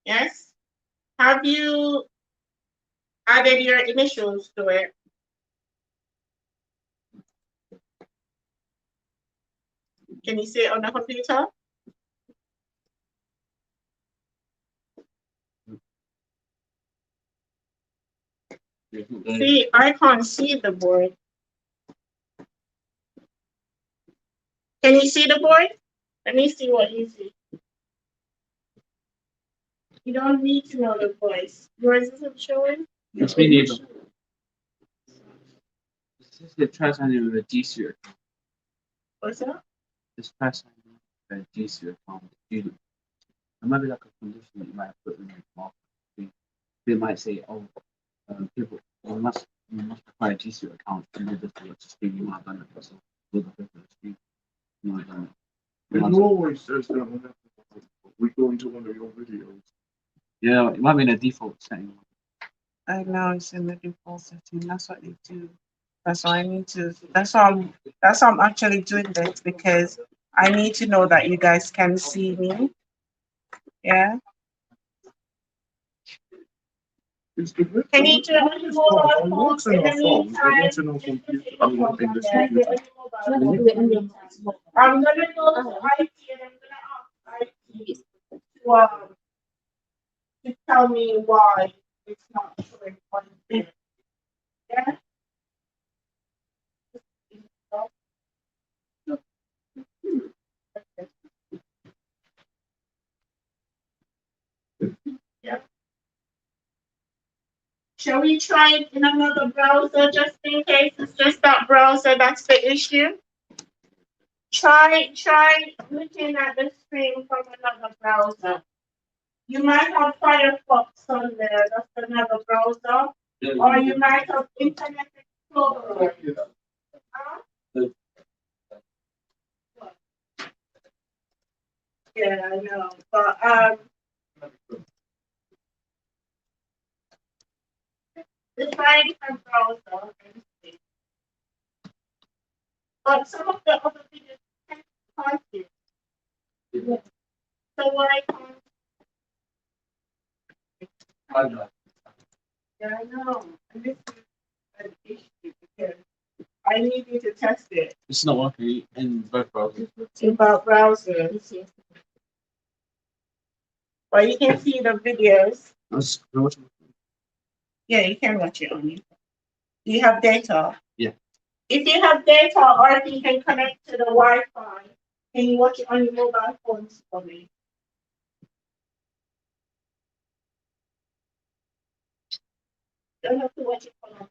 Yes. Have you added your initials to it? Can you see it on the computer? See, I can't see the board. Can you see the board? Let me see what you see. You don't need to know the voice. Yours isn't showing? It's me neither. This is try signing with a G Sphere. What's that? This try signing with a G Sphere account. There might be like a condition that you might have put in the market. They might say, oh, people you must require a G Sphere account to do this to watch the stream. You might have done it. So with a different stream, you might have done it. It always says that whenever we go into one of your videos. Yeah, it might be in a default setting. I know it's in the default setting. That's what they do. That's why I need to. That's why I'm actually doing this, because I need to know that you guys can see me. Yeah. Can you do it on your mobile phone in the meantime? I'm gonna go to IT and I'm gonna ask IT to tell me why it's not showing on here. Yeah. Yeah. Shall we try it in another browser just in case it's just that browser that's the issue? Try looking at the screen from another browser. You might have Firefox on there, that's another browser. Or you might have Internet Explorer. Huh? Yeah, I know. But try different browser and see. But some of the other videos can't see. So why can't? Yeah, I know. And this is an issue because I need you to test it. It's not working in both browsers. In both browsers. But you can see the videos. Yeah, you can watch it on YouTube. Do you have data? Yeah. If you have data or if you can connect to the Wi-Fi, can you watch it on your mobile phones for me? Don't have to watch it for long.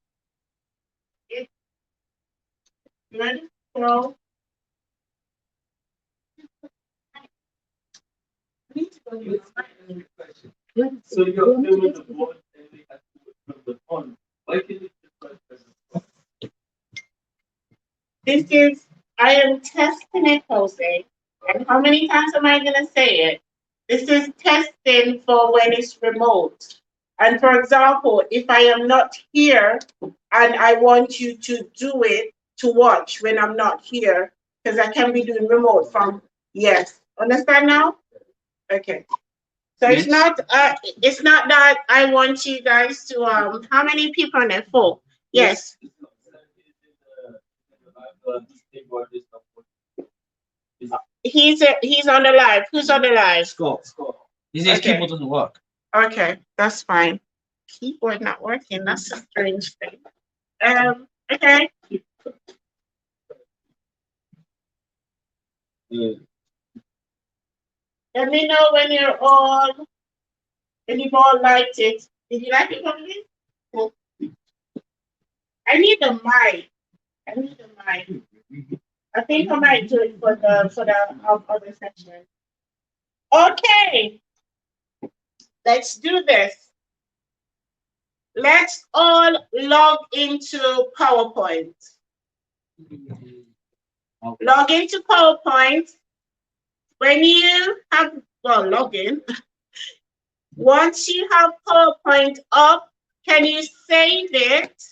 Okay. Ready? So, So you're filming the board and we have to put the phone. Why can you just this is, I am testing it, Jose. And how many times am I going to say it? This is testing for when it's remote. And for example, if I am not here and I want you to do it to watch when I'm not here, because I can be doing remote from, yes. Understand now? Okay. So Yes. it's not that I want you guys to how many people on it? 4? Yes. He's on the live. Who's on the live? Scott. His keyboard doesn't work. Okay, that's fine. Keyboard not working. That's a strange thing. Okay. Yeah. Let me know when you've all liked it. Did you like it, Emily? Cool. I need the mic. I think I might do it for the other section. Okay, let's do this. Let's all log into PowerPoint. Log into PowerPoint. When you have, log in. Once you have PowerPoint up, can you save it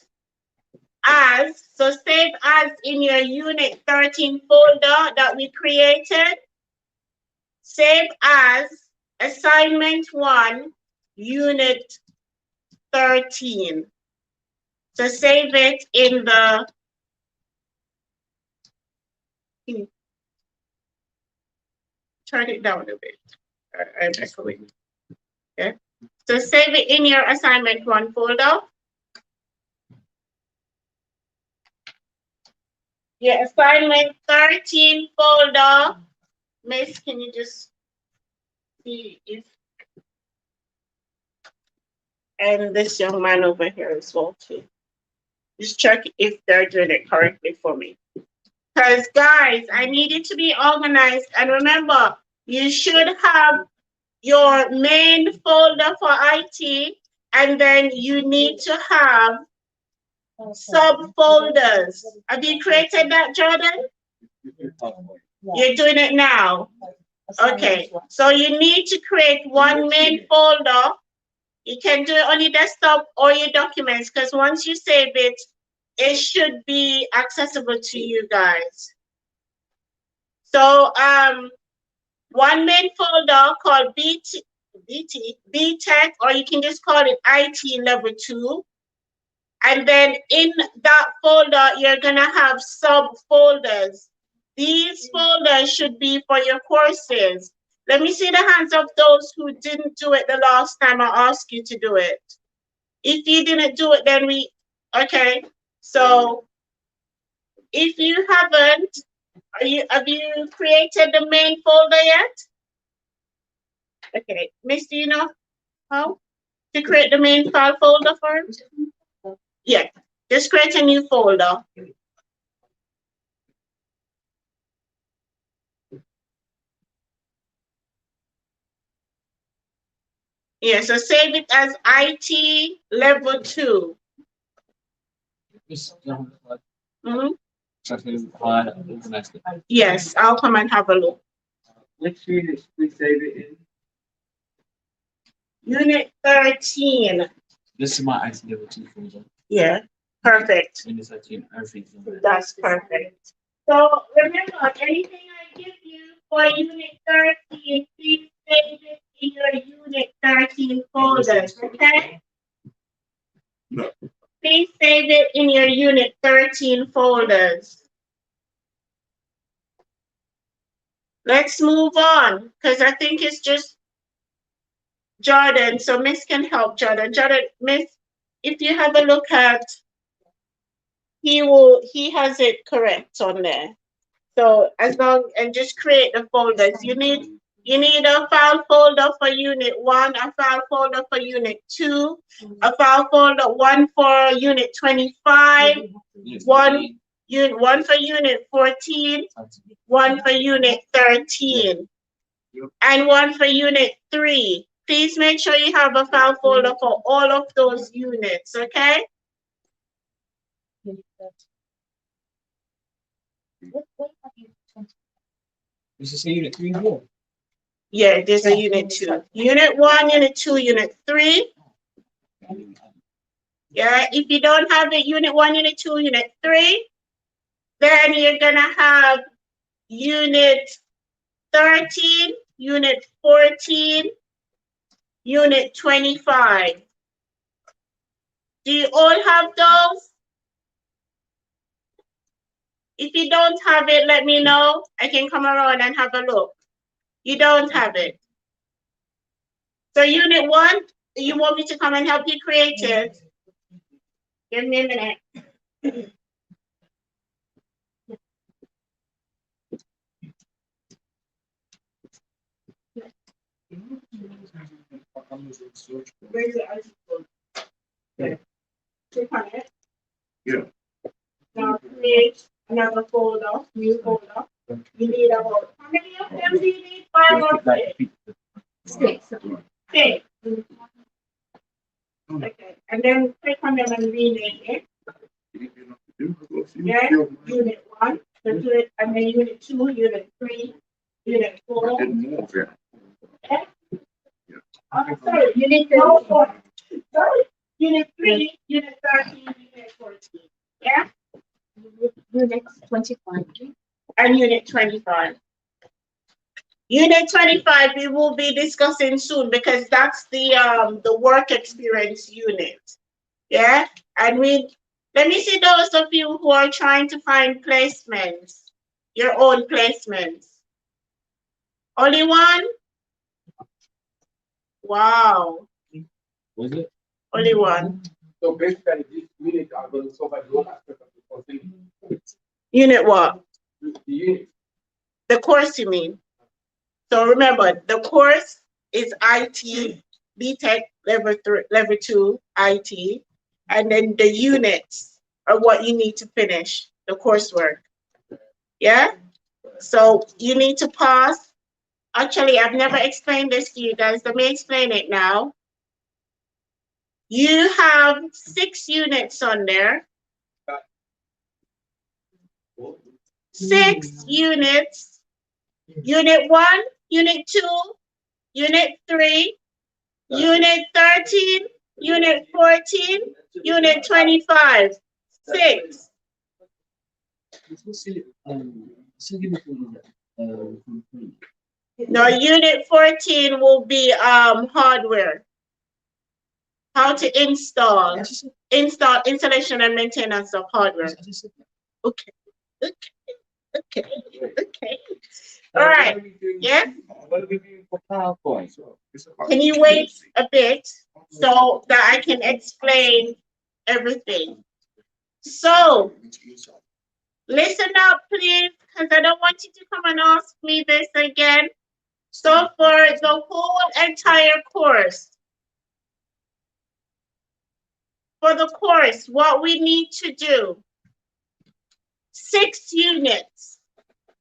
as, so save as in your Unit 13 folder that we created. Save as, assignment 1, unit 13. So save it in the turn it down a bit. I'm echoing. Okay. So save it in your assignment 1 folder. Your assignment 13 folder. Miss, can you just see if, and this young man over here as well too. Just check if they're doing it correctly for me. Because guys, I need it to be organized. And remember, you should have your main folder for IT, and then you need to have subfolders. Have you created that, Jordan? You're doing it now. Okay, so you need to create one main folder. You can do it on your desktop or your documents, because once you save it, it should be accessible to you guys. So one main folder called BTEC, or you can just call it IT Level 2. And then in that folder, you're gonna have subfolders. These folders should be for your courses. Let me see the hands of those who didn't do it the last time I asked you to do it. If you didn't do it, then okay. So if you haven't, have you created the main folder yet? Okay, Miss, do you know how to create the main file folder first? Yeah, just create a new folder. Yeah, so save it as IT Level 2. Mm-hmm. Yes, I'll come and have a look. Which unit should we save it in? Unit 13. This is my IT Level 2 folder. Yeah, perfect. Unit 13, everything's in there. That's perfect. So remember, anything I give you for Unit 13, please save it in your Unit 13 folders, okay? No. Please save it in your Unit 13 folders. Let's move on, because I think it's just Jordan, so Miss can help Jordan. Jordan, Miss, if you have a look at, he has it correct on there. So as long, and just create the folders. You need a file folder for Unit 1, a file folder for Unit 2, a file folder 1 for Unit 25, one for Unit 14, one for Unit 13, and one for Unit 3. Please make sure you have a file folder for all of those units, okay? Is this a unit 3 and 4? Yeah, there's a Unit 2. Unit 1, Unit 2, Unit 3. Yeah, if you don't have it, Unit 1, Unit 2, Unit 3, then you're gonna have Unit 13, Unit 14, Unit 25. Do you all have those? If you don't have it, let me know. I can come around and have a look. You don't have it. So Unit 1, you want me to come and help you create it? Give me a minute. Where's the IT folder? Yeah. Click on it. Yeah. Now create another folder, new folder. You need about, how many of them do you need? 5 or 6? 6. 6. Okay, and then click on them and rename it. Yeah, Unit 1, so do it, and then Unit 2, Unit 3, Unit 4. Yeah. Oh, sorry, Unit 4. Sorry, Unit 3, Unit 13, Unit 14. Yeah? Unit 25. And Unit 25. Unit 25 we will be discussing soon because that's the work experience unit. Yeah? And let me see those of you who are trying to find placements, your own placements. Only one? Wow. Was it? Only one. So basically, this unit are going to cover the whole aspect of the course. Unit what? The unit. The course you mean. So remember, the course is IT, BTEC level 3, level 2, IT, and then the units are what you need to finish the coursework. Yeah? So you need to pass. Actually, I've never explained this to you guys. Let me explain it now. You have 6 units on there. 6 units. Unit 1, Unit 2, Unit 3, Unit 13, Unit 14, Unit 25. 6. No, Unit 14 will be hardware. How to install installation and maintenance of hardware. Okay. Okay. All right. Yeah. Can you wait a bit so that I can explain everything? So listen up, please, because I don't want you to come and ask me this again. So for the whole entire course, what we need to do, 6 units.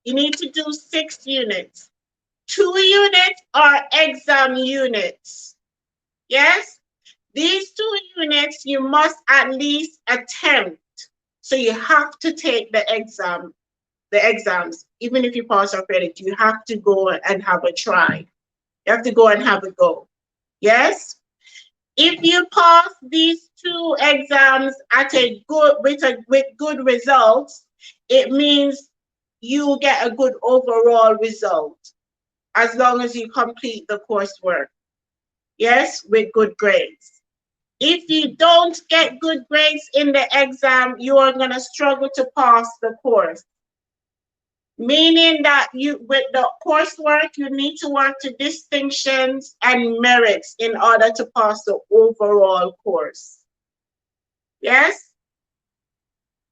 You need to do 6 units. 2 units are exam units. Yes? These 2 units you must at least attempt. So you have to take the exams. Even if you pass or credit, you have to go and have a try. You have to go and have a go. Yes? If you pass these 2 exams at with good results, it means you get a good overall result as long as you complete the coursework. Yes, with good grades. If you don't get good grades in the exam, you are going to struggle to pass the course. Meaning that with the coursework, you need to work to distinctions and merits in order to pass the overall course. Yes?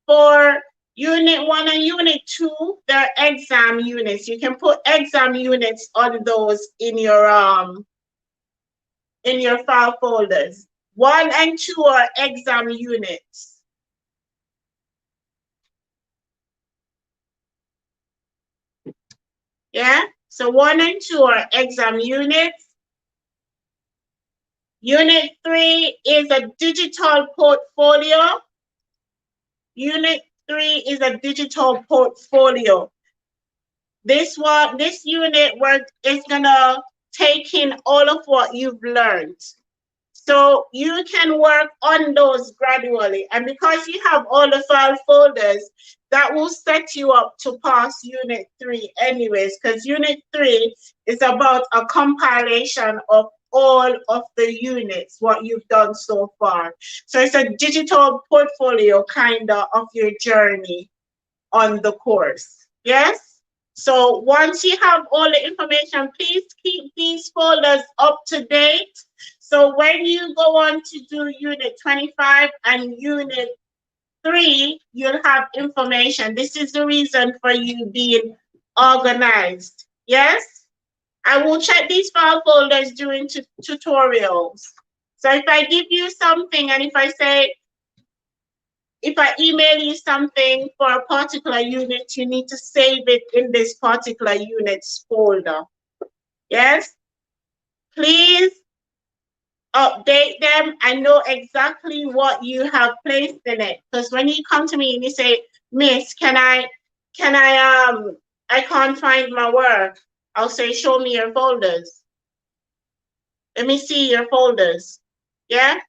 For Unit 1 and Unit 2, they're exam units. You can put exam units on those in your file folders. 1 and 2 are exam units. Yeah? So 1 and 2 are exam units. Unit 3 is a digital portfolio. Unit 3 is a digital portfolio. This unit is gonna take in all of what you've learned. So you can work on those gradually. And because you have all the file folders, that will set you up to pass Unit 3 anyways, because Unit 3 is about a compilation of all of the units, what you've done so far. So it's a digital portfolio kind of your journey on the course. Yes? So once you have all the information, please keep these folders up to date. So when you go on to do Unit 25 and Unit 3, you'll have information. This is the reason for you being organized. Yes? I will check these file folders during tutorials. So if I give you something and if I email you something for a particular unit, you need to save it in this particular unit's folder. Yes? Please update them and know exactly what you have placed in it. Because when you come to me and you say, Miss, I can't find my work. I'll say, show me your folders. Let me see your folders. Yeah?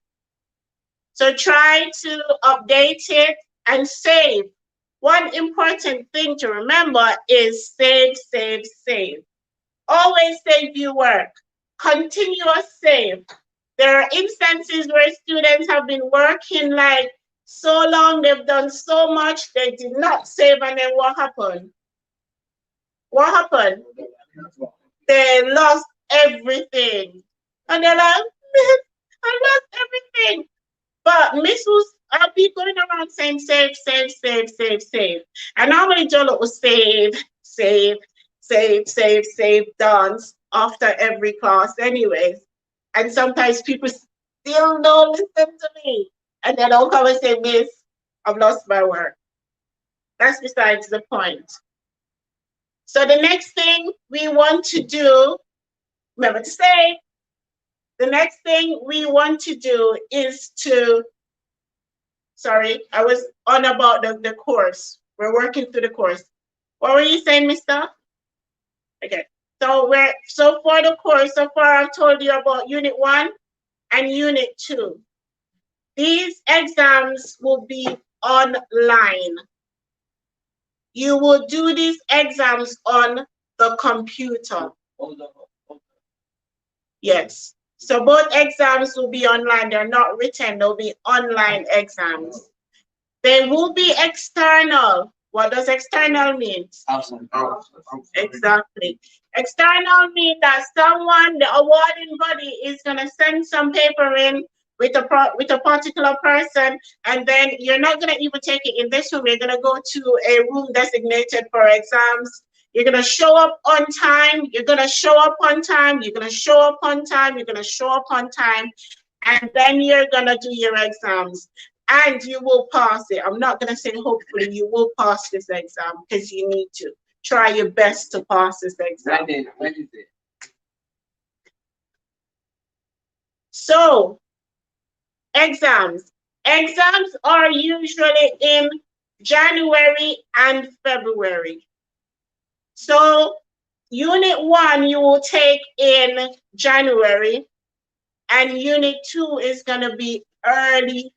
So try to update it and save. One important thing to remember is save, save, save. Always save your work. Continuous save. There are instances where students have been working like so long, they've done so much, they did not save, and then what happened? What happened? They lost everything. And they're like, "Miss, I lost everything." But Miss was be going around saying save, save, save, save, save. And normally Jolo will save, save, save, save, save, dance after every class anyways. And sometimes people still don't listen to me. And they don't come and say, Miss, I've lost my work. That's besides the point. So the next thing we want to do, remember to say, the next thing we want to do is to, sorry, I was on about the course. We're working through the course. What were you saying, Mister? Okay. So for the course, so far I've told you about Unit 1 and Unit 2. These exams will be online. You will do these exams on the computer. Yes. So both exams will be online. They're not written. They'll be online exams. They will be external. What does external mean? Outside. Exactly. External means that someone, the awarding body, is going to send some paper in with a particular person, and then you're not going to even take it in this room. You're going to go to a room designated for exams. You're going to show up on time. You're going to show up on time. You're going to show up on time. You're going to show up on time, and then you're going to do your exams. And you will pass it. I'm not going to say hopefully you will pass this exam, because you need to try your best to pass this exam. When is it? So, exams. Exams are usually in January and February. So, Unit 1 you will take in January, and Unit 2 is going to be early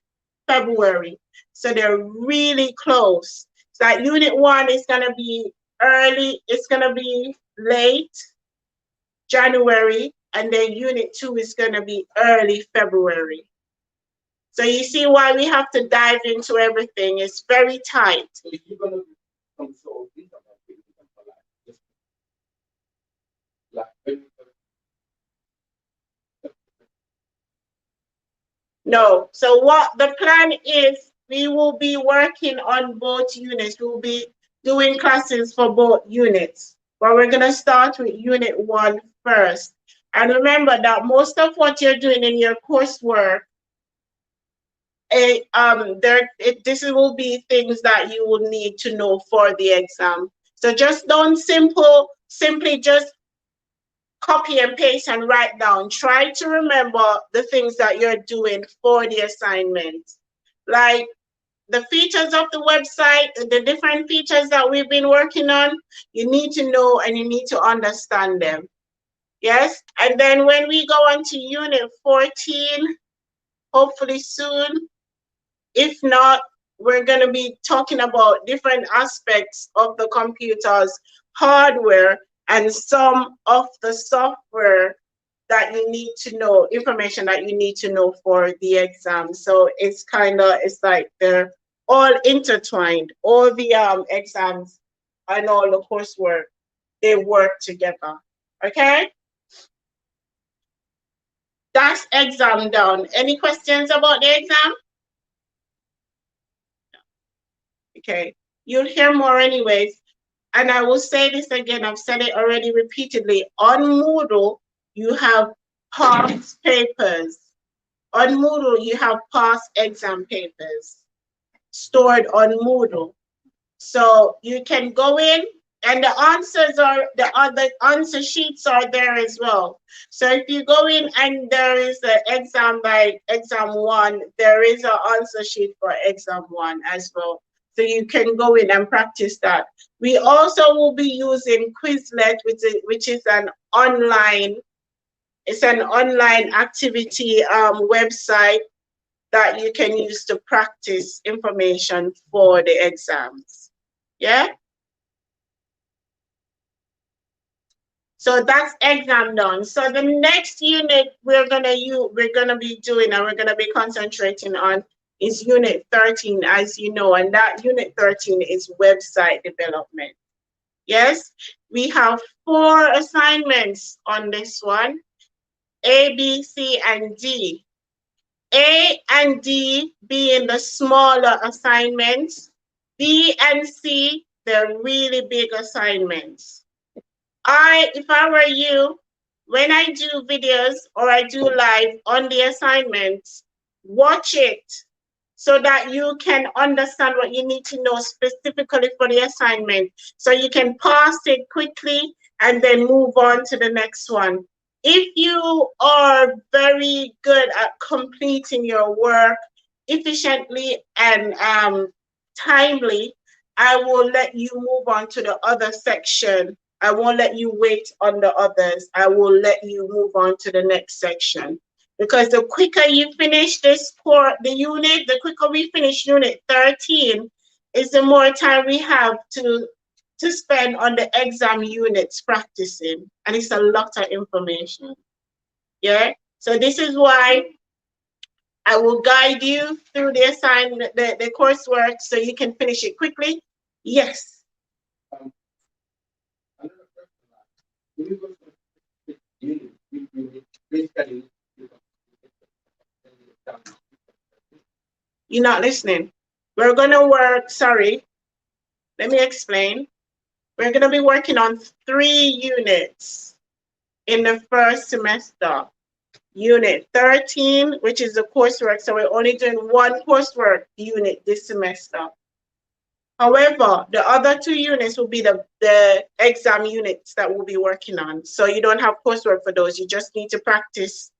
February. So they're really close. So that Unit 1 is going to be early, it's going to be late January, and then Unit 2 is going to be early February. So you see why we have to dive into everything. It's very tight. So if you're going to consult, No. So what the plan is, we will be working on both units. We'll be doing classes for both units. But we're going to start with Unit 1 first. And remember that most of what you're doing in your coursework, this will be things that you will need to know for the exam. So just don't simply just copy and paste and write down. Try to remember the things that you're doing for the assignment. Like the features of the website, the different features that we've been working on, you need to know and you need to understand them. Yes? And then when we go on to Unit 14, hopefully soon, if not, we're going to be talking about different aspects of the computer's hardware and some of the software that you need to know, information that you need to know for the exam. So it's like they're all intertwined. All the exams and all the coursework, they work together. Okay? That's exam done. Any questions about the exam? Okay, you'll hear more anyways. And I will say this again, I've said it already repeatedly. On Moodle, you have past papers. On Moodle, you have past exam papers stored on Moodle. So you can go in, and the answer sheets are there as well. So if you go in and there is an exam like exam 1, there is an answer sheet for exam 1 as well. So you can go in and practice that. We also will be using Quizlet, which is an online activity website that you can use to practice information for the exams. Yeah? So that's exam done. So the next unit we're gonna be doing and we're gonna be concentrating on is unit 13, as you know, and that unit 13 is website development. Yes, we have 4 assignments on this one, A, B, C, and D. A and D being the smaller assignments, B and C, they're really big assignments. If I were you, when I do videos or I do live on the assignments, watch it so that you can understand what you need to know specifically for the assignment. So you can pass it quickly and then move on to the next one. If you are very good at completing your work efficiently and timely, I will let you move on to the other section. I won't let you wait on the others. I will let you move on to the next section. Because the quicker you finish the unit, the quicker we finish unit 13, is the more time we have to spend on the exam units practicing. And it's a lot of information. Yeah. So this is why I will guide you through the assignment, the coursework, so you can finish it quickly. Yes. You're not listening. We're going to work, sorry, let me explain. We're going to be working on 3 units in the first semester. Unit 13, which is the coursework. So we're only doing 1 coursework unit this semester. However, the other 2 units will be the exam units that we'll be working on. So you don't have coursework for those. You just need to practice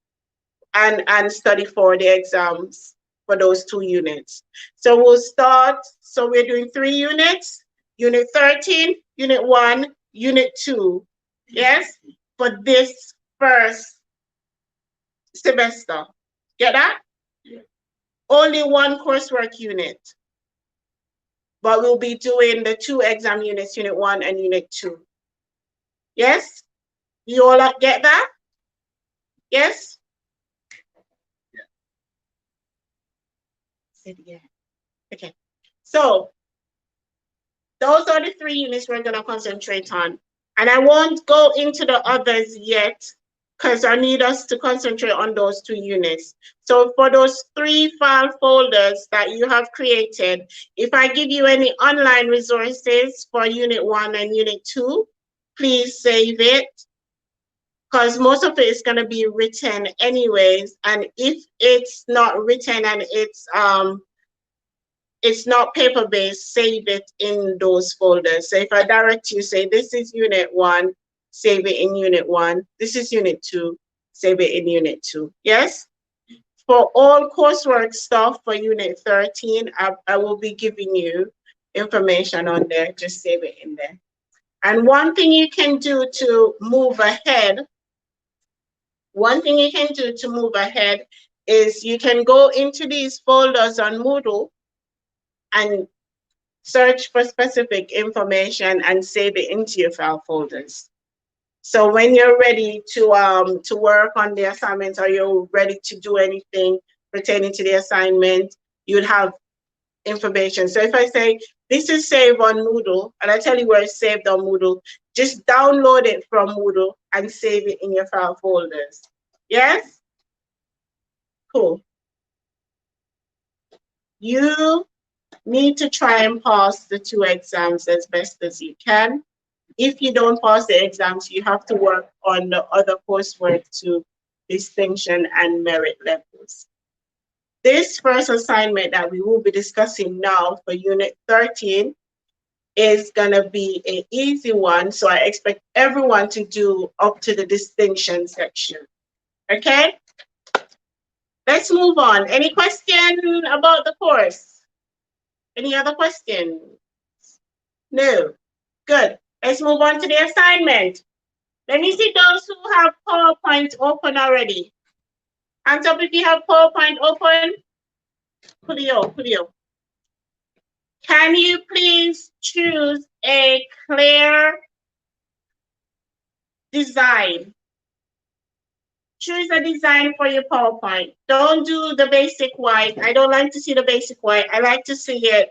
and study for the exams for those 2 units. So we'll start. So we're doing 3 units. Unit 13, Unit 1, Unit 2. Yes? For this first semester. Get that? Yeah. Only 1 coursework unit. But we'll be doing the 2 exam units, Unit 1 and Unit 2. Yes? You all get that? Yes? Yeah. Say it again. Okay. So those are the 3 units we're going to concentrate on. And I won't go into the others yet because I need us to concentrate on those 2 units. So for those 3 file folders that you have created, if I give you any online resources for Unit 1 and Unit 2, please save it because most of it is going to be written anyways. And if it's not written and it's not paper-based, save it in those folders. So if I direct you, say, this is Unit 1, save it in Unit 1. This is Unit 2, save it in Unit 2. Yes? For all coursework stuff for Unit 13, I will be giving you information on there. Just save it in there. And one thing you can do to move ahead, is you can go into these folders on Moodle and search for specific information and save it into your file folders. So when you're ready to work on the assignment or you're ready to do anything pertaining to the assignment, you'd have information. So if I say, this is saved on Moodle, and I tell you where it's saved on Moodle, just download it from Moodle and save it in your file folders. Yes? Cool. You need to try and pass the 2 exams as best as you can. If you don't pass the exams, you have to work on the other coursework to distinction and merit levels. This first assignment that we will be discussing now for Unit 13 is going to be an easy one, so I expect everyone to do up to the distinction section. Okay? Let's move on. Any question about the course? Any other questions? No. Good. Let's move on to the assignment. Let me see those who have PowerPoint open already. Hands up if you have PowerPoint open. Julio. Can you please choose a clear design. Choose a design for your PowerPoint. Don't do the basic white. I don't like to see the basic white. I like to see it.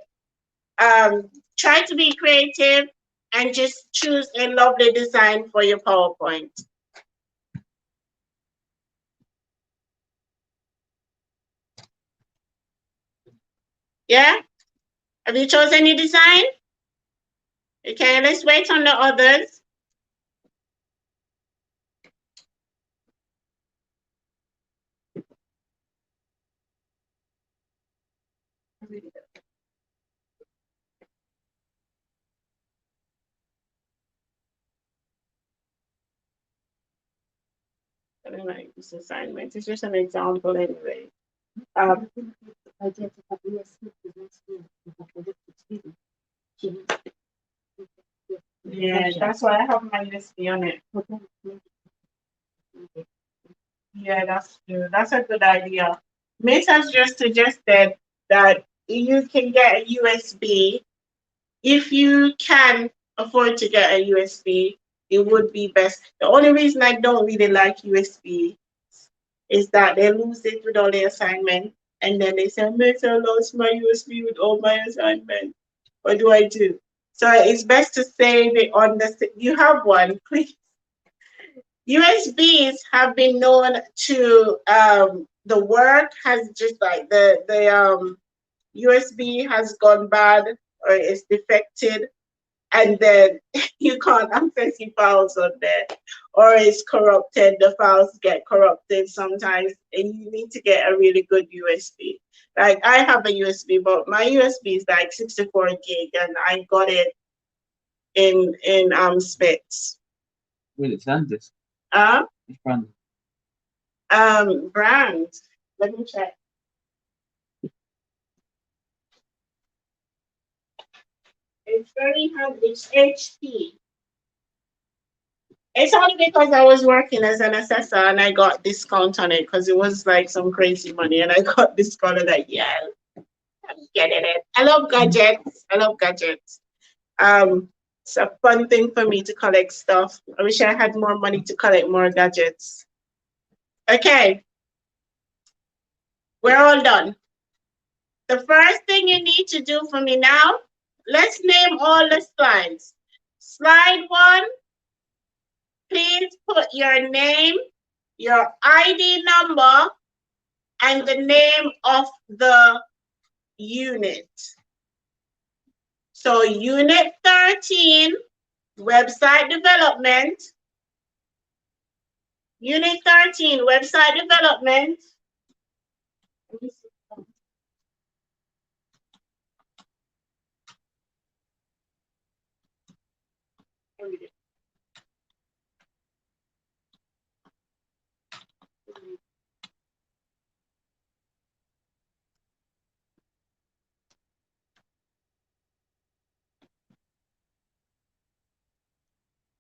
Try to be creative and just choose a lovely design for your PowerPoint. Yeah? Have you chosen any design? Okay, let's wait on the others. I don't like this assignment. It's just an example anyway. Yeah, that's why I have my USB on it. Yeah, that's true. That's a good idea. Miss has just suggested that you can get a USB. If you can afford to get a USB, it would be best. The only reason I don't really like USB is that they lose it with all the assignment, and then they say, Miss, I lost my USB with all my assignments. What do I do? So it's best to save it on the. You have one, please. USBs have been known to the work has just like the USB has gone bad or it's defected, and then you can't access your files on there, or it's corrupted. The files get corrupted sometimes, and you need to get a really good USB. Like I have a USB, but my USB is like 64 gig, and I got it in Smiths. Well, it's Andes. Uh, It's brand. Brand. Let me check. It's very handy. It's HP. It's only because I was working as an assessor and I got discount on it because it was like some crazy money and I got discount on that. Yeah, I'm getting it. I love gadgets. I love gadgets. It's a fun thing for me to collect stuff. I wish I had more money to collect more gadgets. Okay, we're all done. The first thing you need to do for me now, let's name all the slides. Slide 1, please put your name, your ID number, and the name of the unit. So unit 13, website development. Unit 13, website development.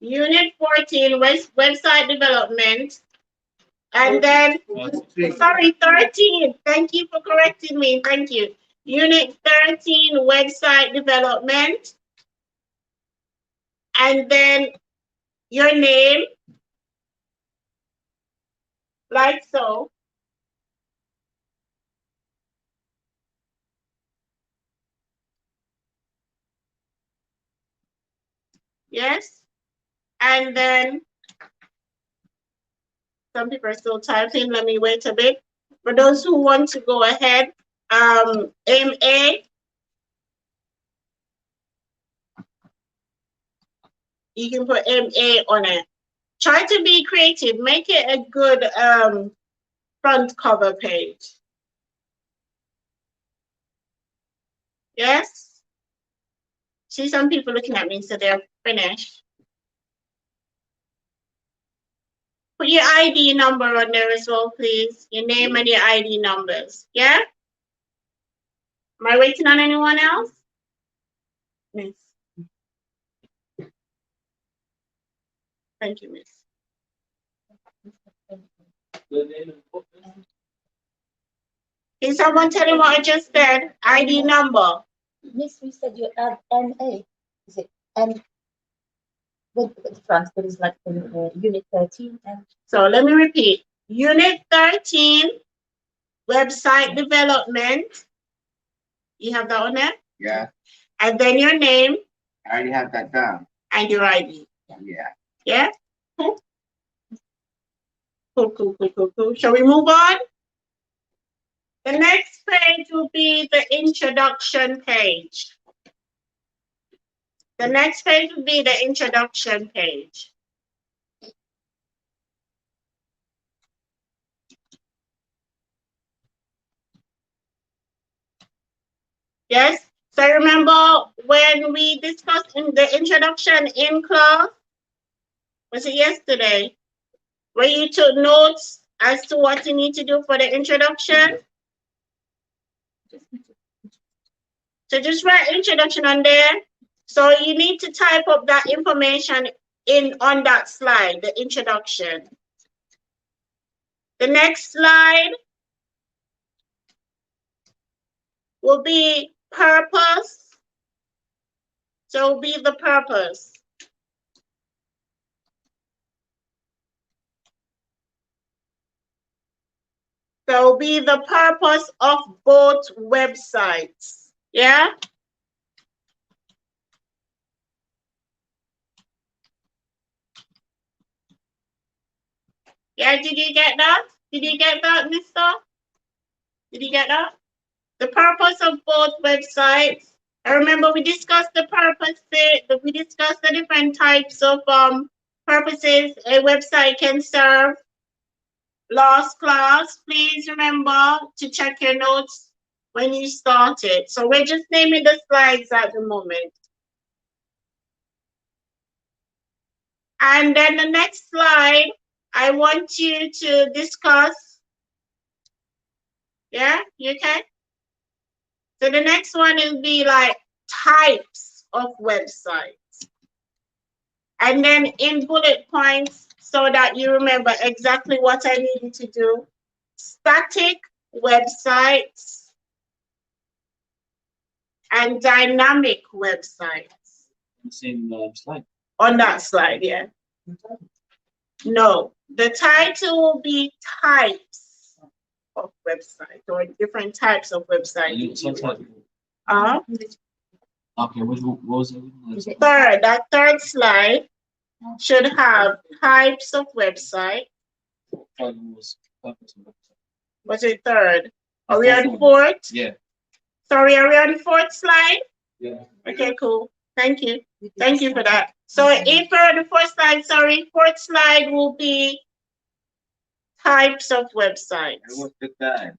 Unit 14, website development. And then, sorry, 13. Thank you for correcting me. Thank you. Unit 13, website development. And then your name, like so. Yes. And then some people are still typing. Let me wait a bit. For those who want to go ahead, MA. You can put MA on it. Try to be creative. Make it a good front cover page. Yes? See some people looking at me, so they're finished. Put your ID number on there as well, please. Your name and your ID numbers. Yeah? Am I waiting on anyone else? Miss. Thank you, Miss. Can someone tell me what I just said? ID number. Miss, we said you add NA. Is it N? the transfer is like unit 13 and So let me repeat. Unit 13, website development. You have that on there? Yeah, And then your name I already have that down. and your ID. Yeah. Yeah? Cool. Cool. Shall we move on? The next page will be the introduction page. The next page will be the introduction page. Yes? So remember when we discussed in the introduction in class, was it yesterday, where you took notes as to what you need to do for the introduction? So just write introduction on there. So you need to type up that information in on that slide, the introduction. The next slide will be purpose. So it will be the purpose. So it will be the purpose of both websites. Yeah? Yeah, did you get that? Did you get that, mister? Did you get that? The purpose of both websites. I remember we discussed the purpose, we discussed the different types of purposes a website can serve. Last class, please remember to check your notes when you started. So we're just naming the slides at the moment. And then the next slide, I want you to discuss. Yeah, you okay? So the next one will be like types of websites. And then in bullet points so that you remember exactly what I needed to do. Static websites and dynamic websites. Same slide. On that slide, yeah. No, the title will be types of websites or different types of websites. Okay, what was it? Third, that third slide should have types of website. Was it third? Are we on fourth? Yeah. Sorry, are we on the fourth slide? Yeah. Okay, cool. Thank you. Thank you for that. So if we're on the fourth slide, sorry, fourth slide will be types of websites. And what's the third?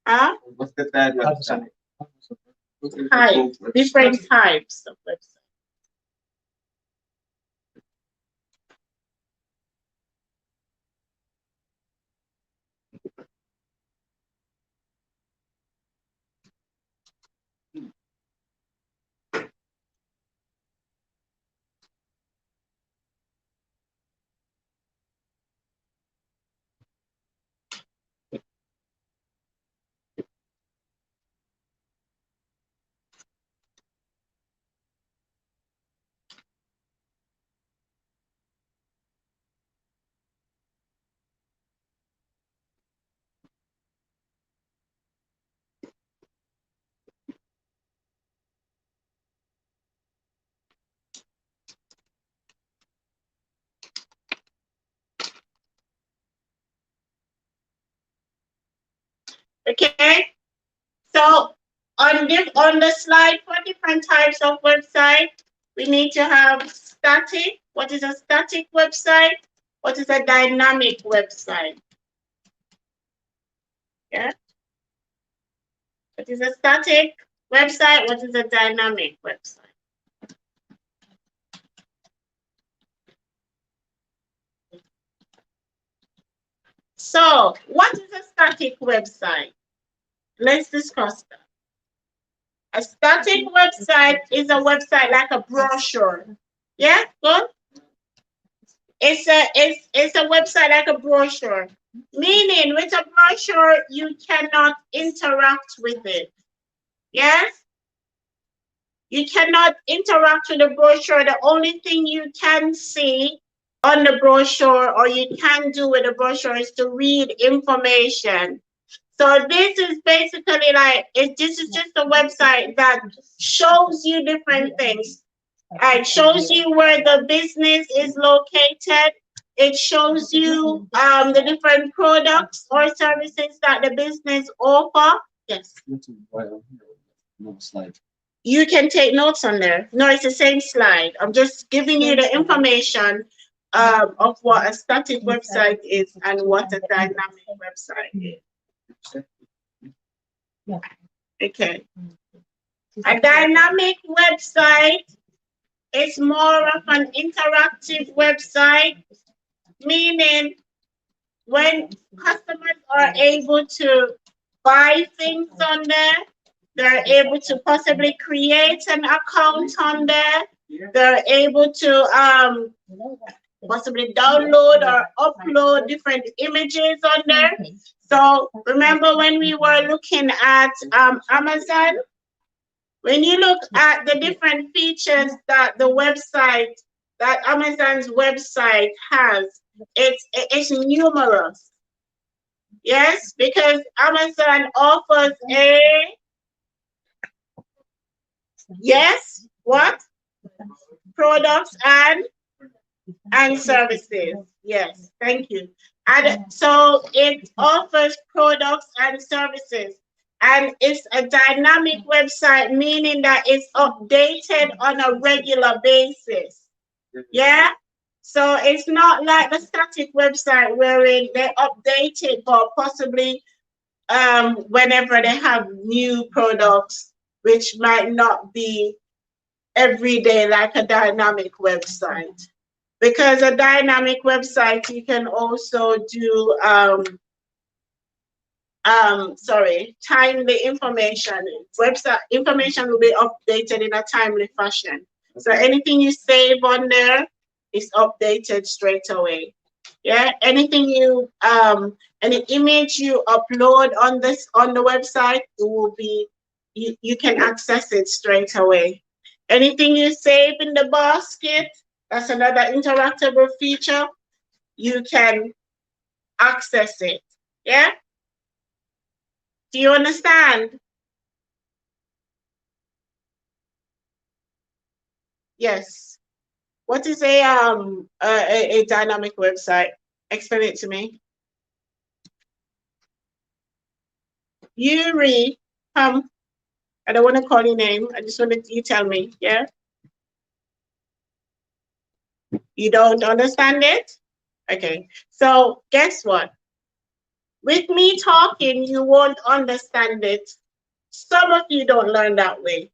Huh? What's the third website? Types, different types of websites. Okay, so on the slide for different types of website, we need to have static. What is a static website? What is a dynamic website? Yeah. What is a static website? What is a dynamic website? So, what is a static website? Let's discuss that. A static website is a website like a brochure. Yeah, good. It's a website like a brochure. Meaning, with a brochure, you cannot interact with it. Yes? You cannot interact with the brochure. The only thing you can see on the brochure or you can do with the brochure is to read information. So this is basically like, this is just a website that shows you different things. It shows you where the business is located. It shows you the different products or services that the business offer. Yes. Right on here, no slide. You can take notes on there. No, it's the same slide. I'm just giving you the information of what a static website is and what a dynamic website is. Okay. A dynamic website is more of an interactive website, meaning when customers are able to buy things on there, they're able to possibly create an account on there. They're able to possibly download or upload different images on there. So remember when we were looking at Amazon, when you look at the different features that the website, that Amazon's website has, it's numerous. Yes, because Amazon offers what? Products and services. Yes, thank you. And so it offers products and services. And it's a dynamic website, meaning that it's updated on a regular basis. Yeah? So it's not like the static website wherein they update it, but possibly whenever they have new products, which might not be every day like a dynamic website. Because a dynamic website, you can also do timely information. Website information will be updated in a timely fashion. So anything you save on there is updated straight away. Yeah, anything you any image you upload on the website, it will be you can access it straight away. Anything you save in the basket, that's another interactable feature. You can access it. Yeah? Do you understand? Yes. What is a dynamic website? Explain it to me. Yuri, I don't want to call your name. I just wanted you tell me. Yeah. You don't understand it? Okay. So guess what? With me talking, you won't understand it. Some of you don't learn that way.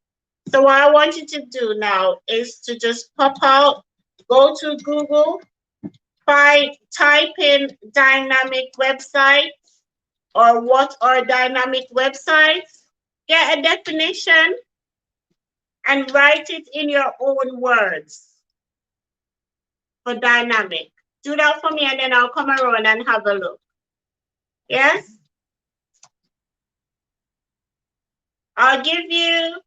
So what I want you to do now is to just pop out, go to Google, type in dynamic website or what are dynamic websites, get a definition and write it in your own words for dynamic. Do that for me and then I'll come around and have a look. Yes? I'll give you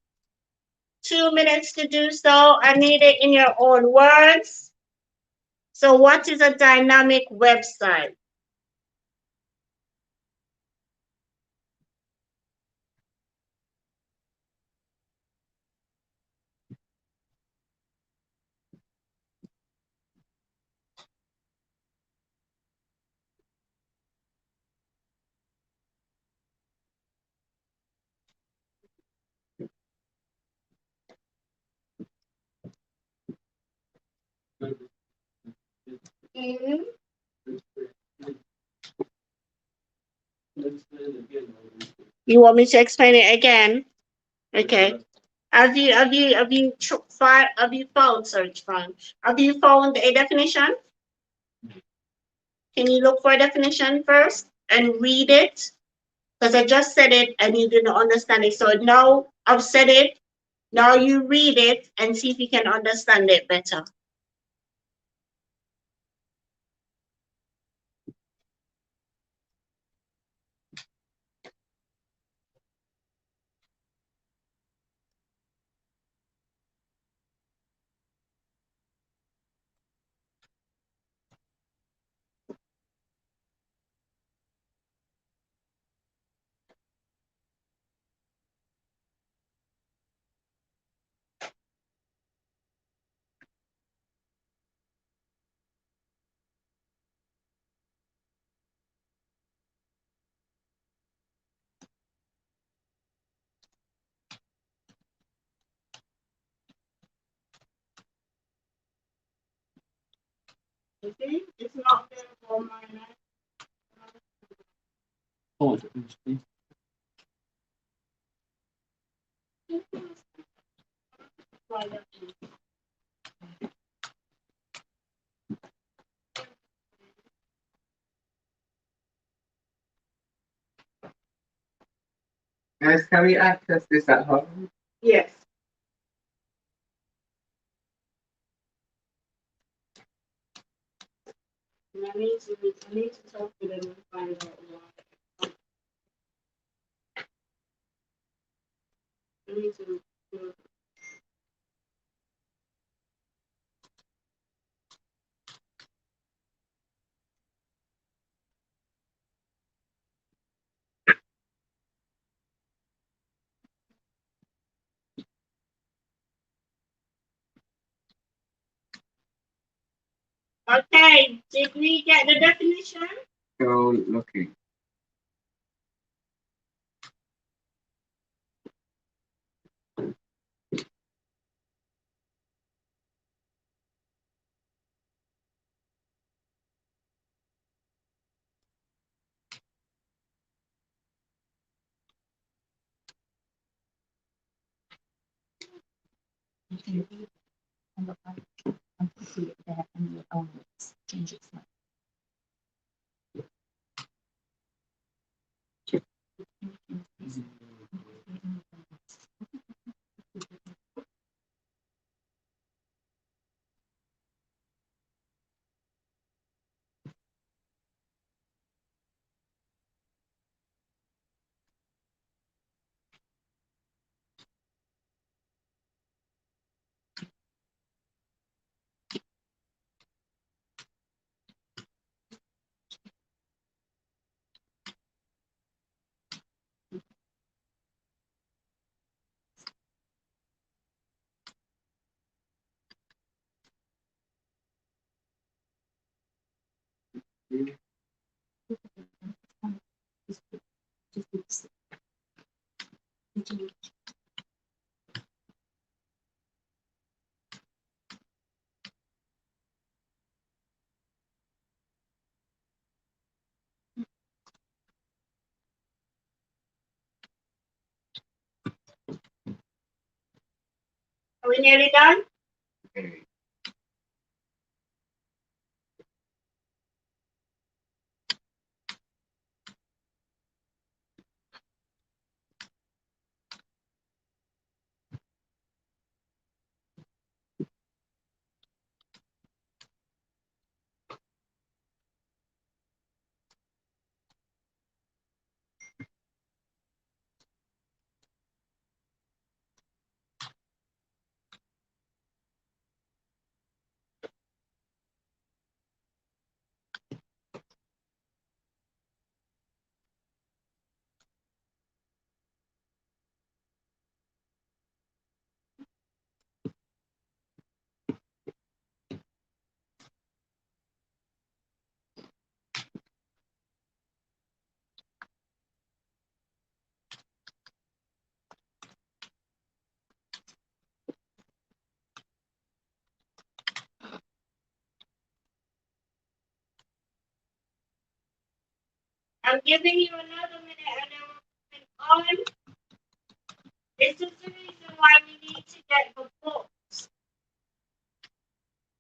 2 minutes to do so. I need it in your own words. So what is a dynamic website? Mm-hmm. You want me to explain it again? Okay. Have you found search fund? Have you found a definition? Can you look for a definition first and read it? Because I just said it and you didn't understand it. So now I've said it. Now you read it and see if you can understand it better. You see, it's not there for my life. Oh, Guys, can we access this at home? Yes. And I need to talk to them and find out why. I need to. Okay, did we get the definition? Go looking. You can read on the right and see it there in your own words. Change it slightly. Are we nearly done? Okay. I'm giving you another minute and then we're moving on. This is the reason why we need to get the books.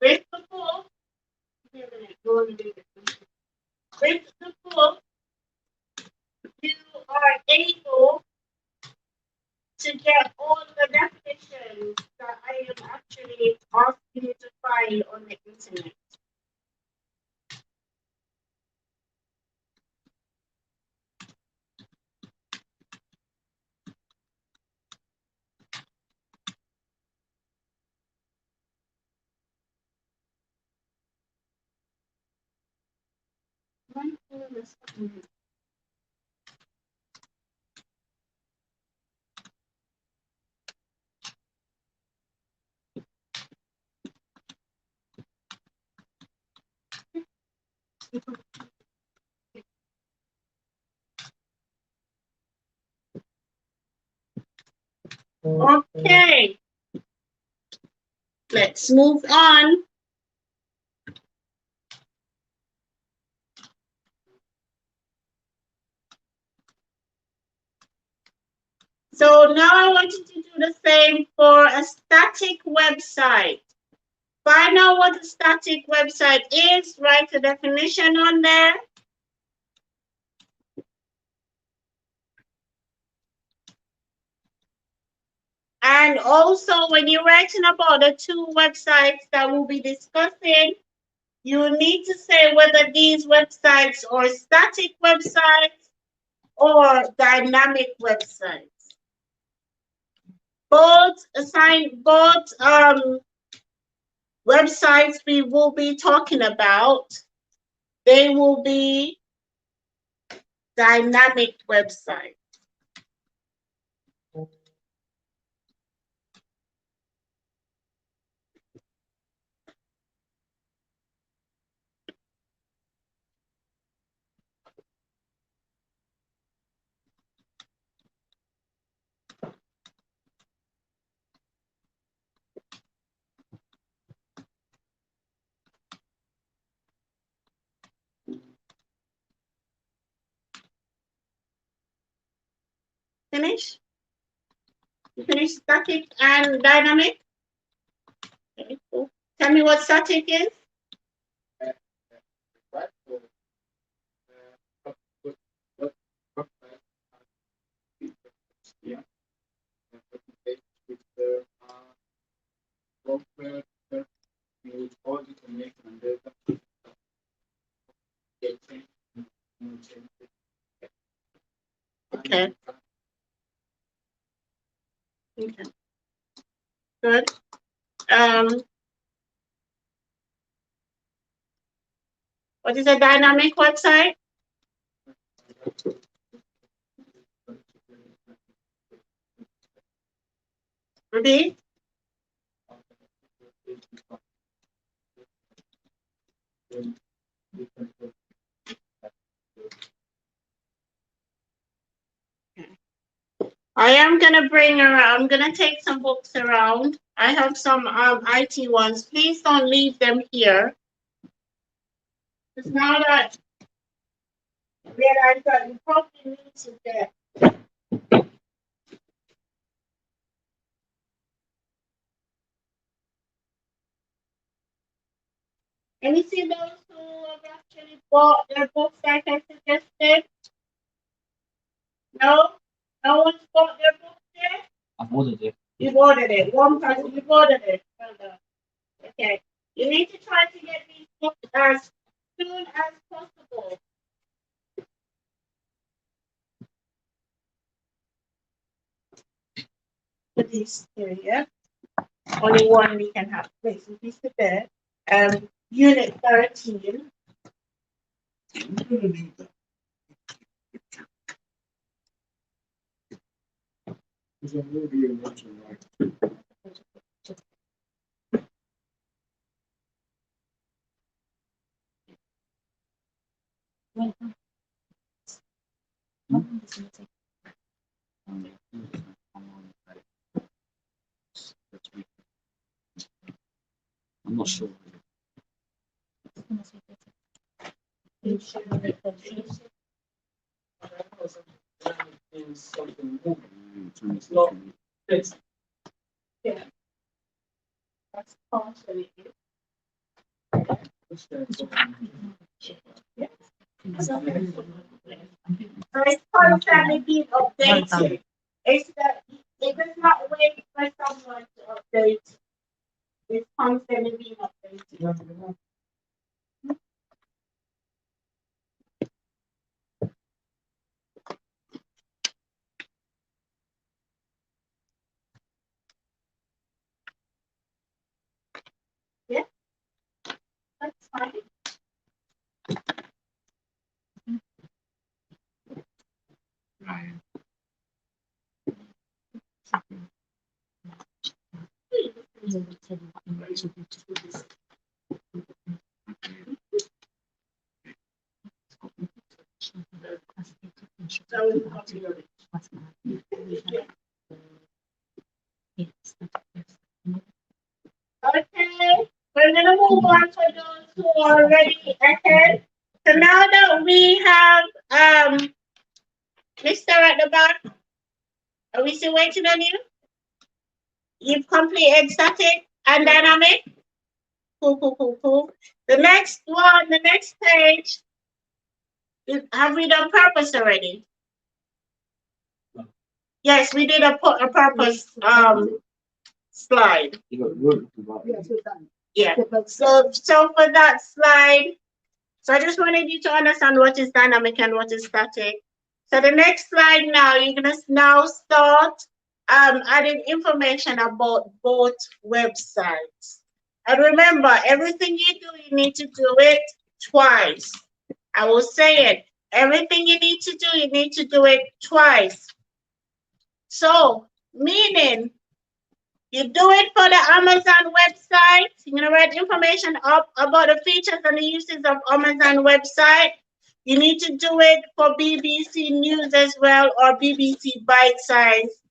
With the book, wait a minute, go and read it. With the book, you are able to get all the definitions that I am actually asking you to find on the internet. Okay, let's move on. So now I want you to do the same for a static website. Find out what a static website is, write a definition on there. And also, when you're writing about the two websites that we'll be discussing, you need to say whether these websites are static websites or dynamic websites. Both websites we will be talking about, they will be dynamic websites. Finish? You finish static and dynamic? Okay, cool. Tell me what static is. Okay. Okay. Good. What is a dynamic website? Repeat. I am gonna I'm gonna take some books around. I have some IT ones. Please don't leave them here. It's now that realize that you probably need to get. And you see those who have actually bought their books like I suggested? No? No one's bought their books yet? I've ordered it. You've ordered it. One person, you've ordered it. Well done. Okay. You need to try to get these books as soon as possible. For these three, yeah? Only one we can have. Wait, so please sit there. Unit 13. I'm not sure. Something more. Not fixed. Yeah. That's partially it. Yeah. So it's constantly being updated. It's that it does not wait for someone to update. It's constantly being updated. Yeah, that's fine. So it's copy. Okay, we're gonna move on for those who are already ahead. So now that we have Mr. at the back, Are we still waiting on you? You've completed static and dynamic? Cool, cool, cool, cool. The next one, the next page, have we done purpose already? Yes, we did a purpose slide. You got room to write. Yes, we've done. Yeah. So for that slide, so I just wanted you to understand what is dynamic and what is static. So the next slide now, you're gonna now start adding information about both websites. And remember, everything you do, you need to do it twice. I will say it. Everything you need to do, you need to do it twice. So, meaning, you do it for the Amazon website. You're going to write information up about the features and the uses of Amazon website. You need to do it for BBC News as well, or BBC Bite Size.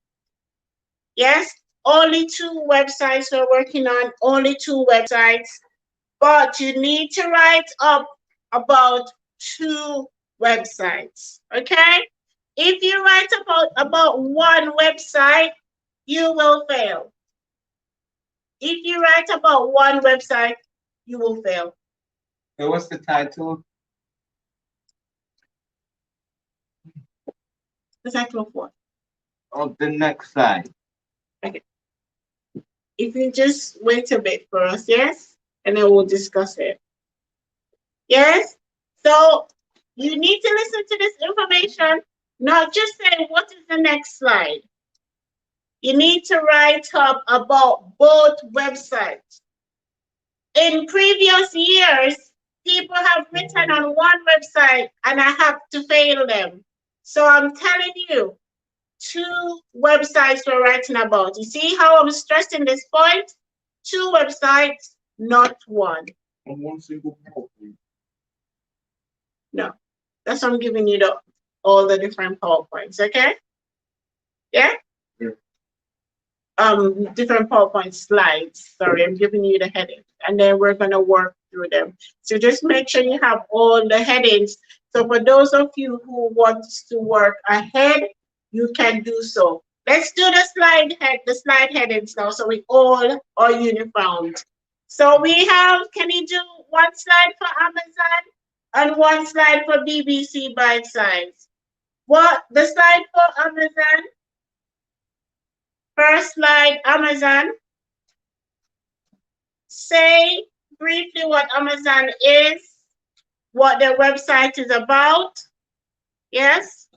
Yes, only 2 websites we're working on, only 2 websites. But you need to write up about 2 websites, okay? If you write about 1 website, you will fail. If you write about 1 website, you will fail. So what's the title? The title of what? Of the next slide. If you just wait a bit for us, yes? And then we'll discuss it. Yes? So you need to listen to this information, not just say, what is the next slide? You need to write up about both websites. In previous years, people have written on 1 website and I have to fail them. So I'm telling you, 2 websites we're writing about. You see how I'm stressing this point? 2 websites, not 1. On one single PowerPoint. No, that's why I'm giving you all the different PowerPoints, okay? Yeah? Yeah. Different PowerPoint slides. Sorry, I'm giving you the headings, and then we're gonna work through them. So just make sure you have all the headings. So for those of you who want to work ahead, you can do so. Let's do the slide headings now, so we all are uniformed. So we have, can you do 1 slide for Amazon and 1 slide for BBC Bite Size? What the slide for Amazon? First slide, Amazon. Say briefly what Amazon is, what their website is about. Yes?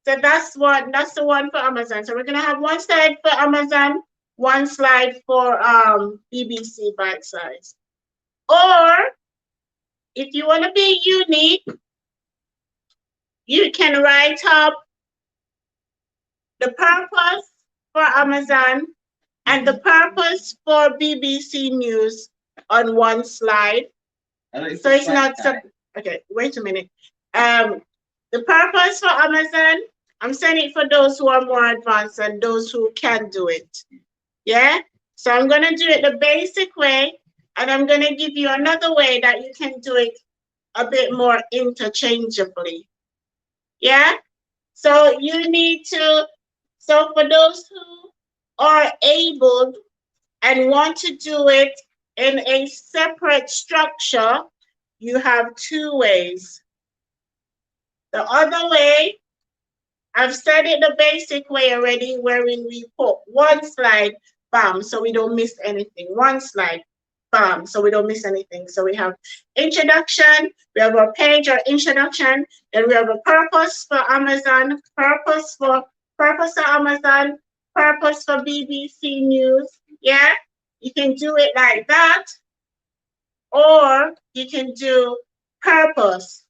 So that's the one for Amazon. So we're gonna have 1 slide for Amazon, 1 slide for BBC Bite Size. Or if you want to be unique, you can write up the purpose for Amazon and the purpose for BBC News on 1 slide. So it's not okay. Wait a minute. The purpose for Amazon, I'm saying it for those who are more advanced and those who can do it. Yeah. So I'm gonna do it the basic way, and I'm gonna give you another way that you can do it a bit more interchangeably. Yeah. So you need to. So for those who are able and want to do it in a separate structure, you have 2 ways. The other way, I've said it the basic way already, wherein we put 1 slide, bam, so we don't miss anything. 1 slide, bam, so we don't miss anything. So we have introduction, we have a page or introduction, then we have a purpose for Amazon, purpose for Amazon, purpose for BBC News. Yeah, you can do it like that, or you can do purpose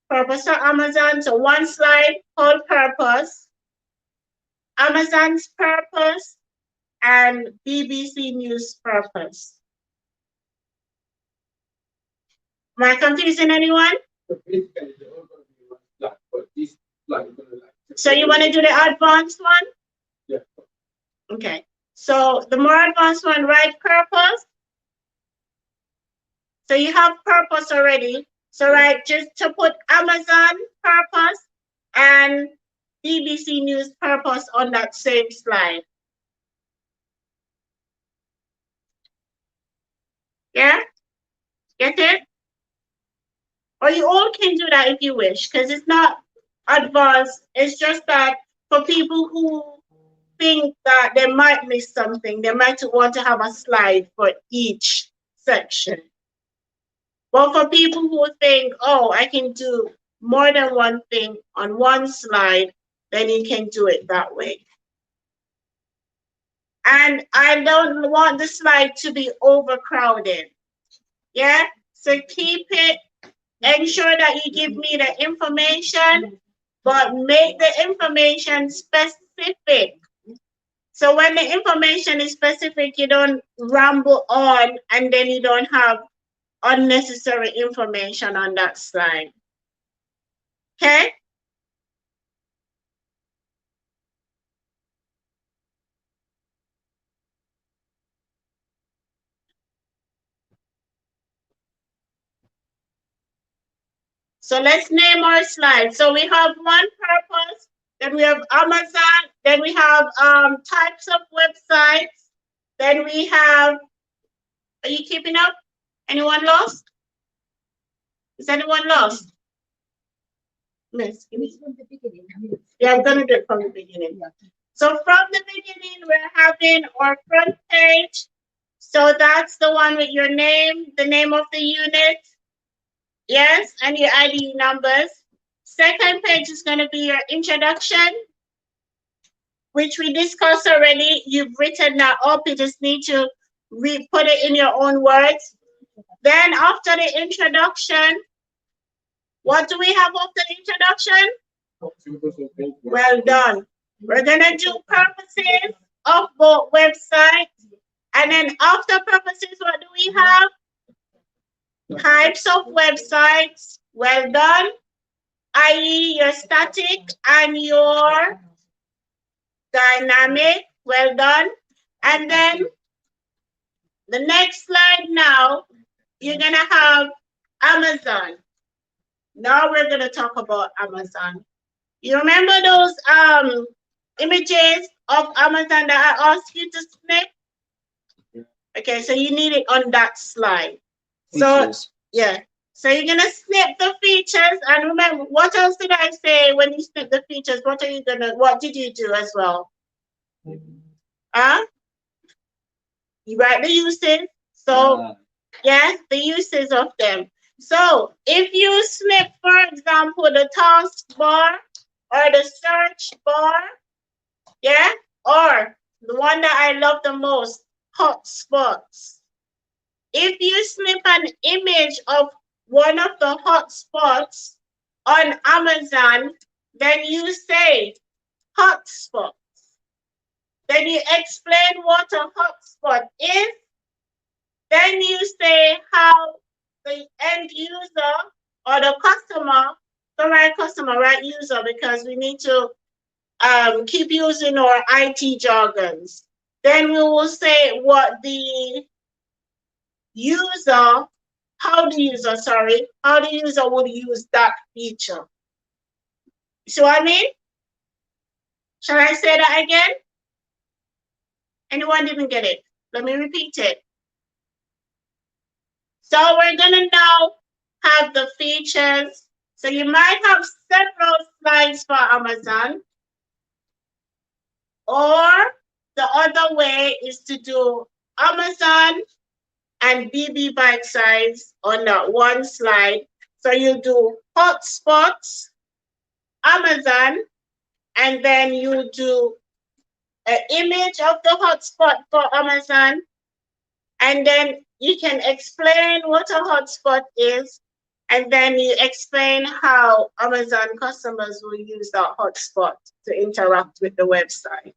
for Amazon. So 1 slide called purpose, Amazon's purpose, and BBC News purpose. Am I confusing anyone? So basically, they're all gonna be 1 slide, but this slide is gonna So you want to do the advanced one? Yeah. Okay. So the more advanced one, write purpose. So you have purpose already. So just to put Amazon purpose and BBC News purpose on that same slide. Yeah? Get it? Or you all can do that if you wish, because it's not advanced. It's just that for people who think that they might miss something, they might want to have a slide for each section. But for people who think, oh, I can do more than one thing on one slide, then you can do it that way. And I don't want the slide to be overcrowded. Yeah? So keep it, ensure that you give me the information, but make the information specific. So when the information is specific, you don't ramble on and then you don't have unnecessary information on that slide. Okay? So let's name our slide. So we have one purpose, then we have Amazon, then we have types of websites, then we have, are you keeping up? Anyone lost? Is anyone lost? Miss, give me. From the beginning. Yeah, I'm gonna do it from the beginning. So from the beginning, we're having our front page. So that's the one with your name, the name of the unit, yes, and your ID numbers. Second page is gonna be your introduction, which we discussed already. You've written that up, you just need to put it in your own words. Then after the introduction, what do we have after the introduction? Well done. We're gonna do purposes of both websites. And then after purposes, what do we have? Types of websites. Well done. I.e. your static and your dynamic. Well done. And then the next slide now, you're gonna have Amazon. Now we're gonna talk about Amazon. You remember those images of Amazon that I asked you to snip? Okay, so you need it on that slide. So yeah, so you're gonna snip the features, and remember, what else did I say when you snip the features? What did you do as well? You write the uses. So yes, the uses of them. So if you snip, for example, the task bar or the search bar, yeah, or the one that I love the most, hotspots. If you snip an image of one of the hotspots on Amazon, then you say hotspots. Then you explain what a hotspot is. Then you say how the end user or the customer, the right customer, right user, because we need to keep using our IT jargons. Then we will say what the user, how the user would use that feature. You see what I mean? Shall I say that again? Anyone didn't get it? Let me repeat it. So we're gonna now have the features. So you might have several slides for Amazon, or the other way is to do Amazon and BB bite size on that one slide. So you do hotspots, Amazon, and then you do an image of the hotspot for Amazon, and then you can explain what a hotspot is, and then you explain how Amazon customers will use that hotspot to interact with the website.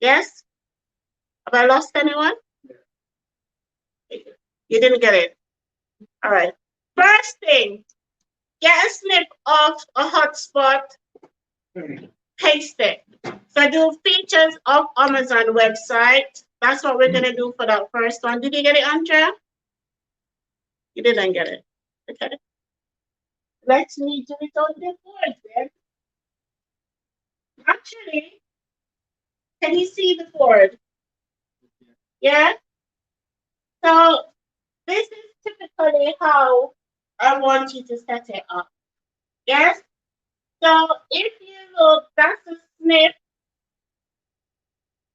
Yes? Have I lost anyone? You didn't get it. All right. First thing, get a snip of a hotspot, paste it. So do features of Amazon website. That's what we're gonna do for that first one. Did you get it, Andrea? You didn't get it. Okay. Let me do it on the board then. actually, can you see the board? Yeah. So this is typically how I want you to set it up. Yes. So if you look, that's a snip,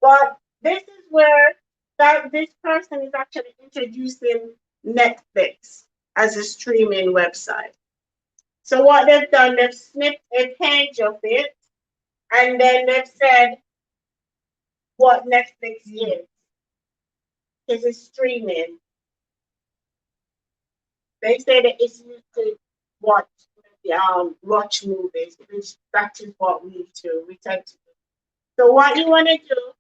but this is where that this person is actually introducing Netflix as a streaming website. So what they've done, they've snipped a page of it, and then they've said what Netflix is. Because it's streaming. They say that it's used to watch watch movies, which that is what we do. We tend to do. So what you want to do,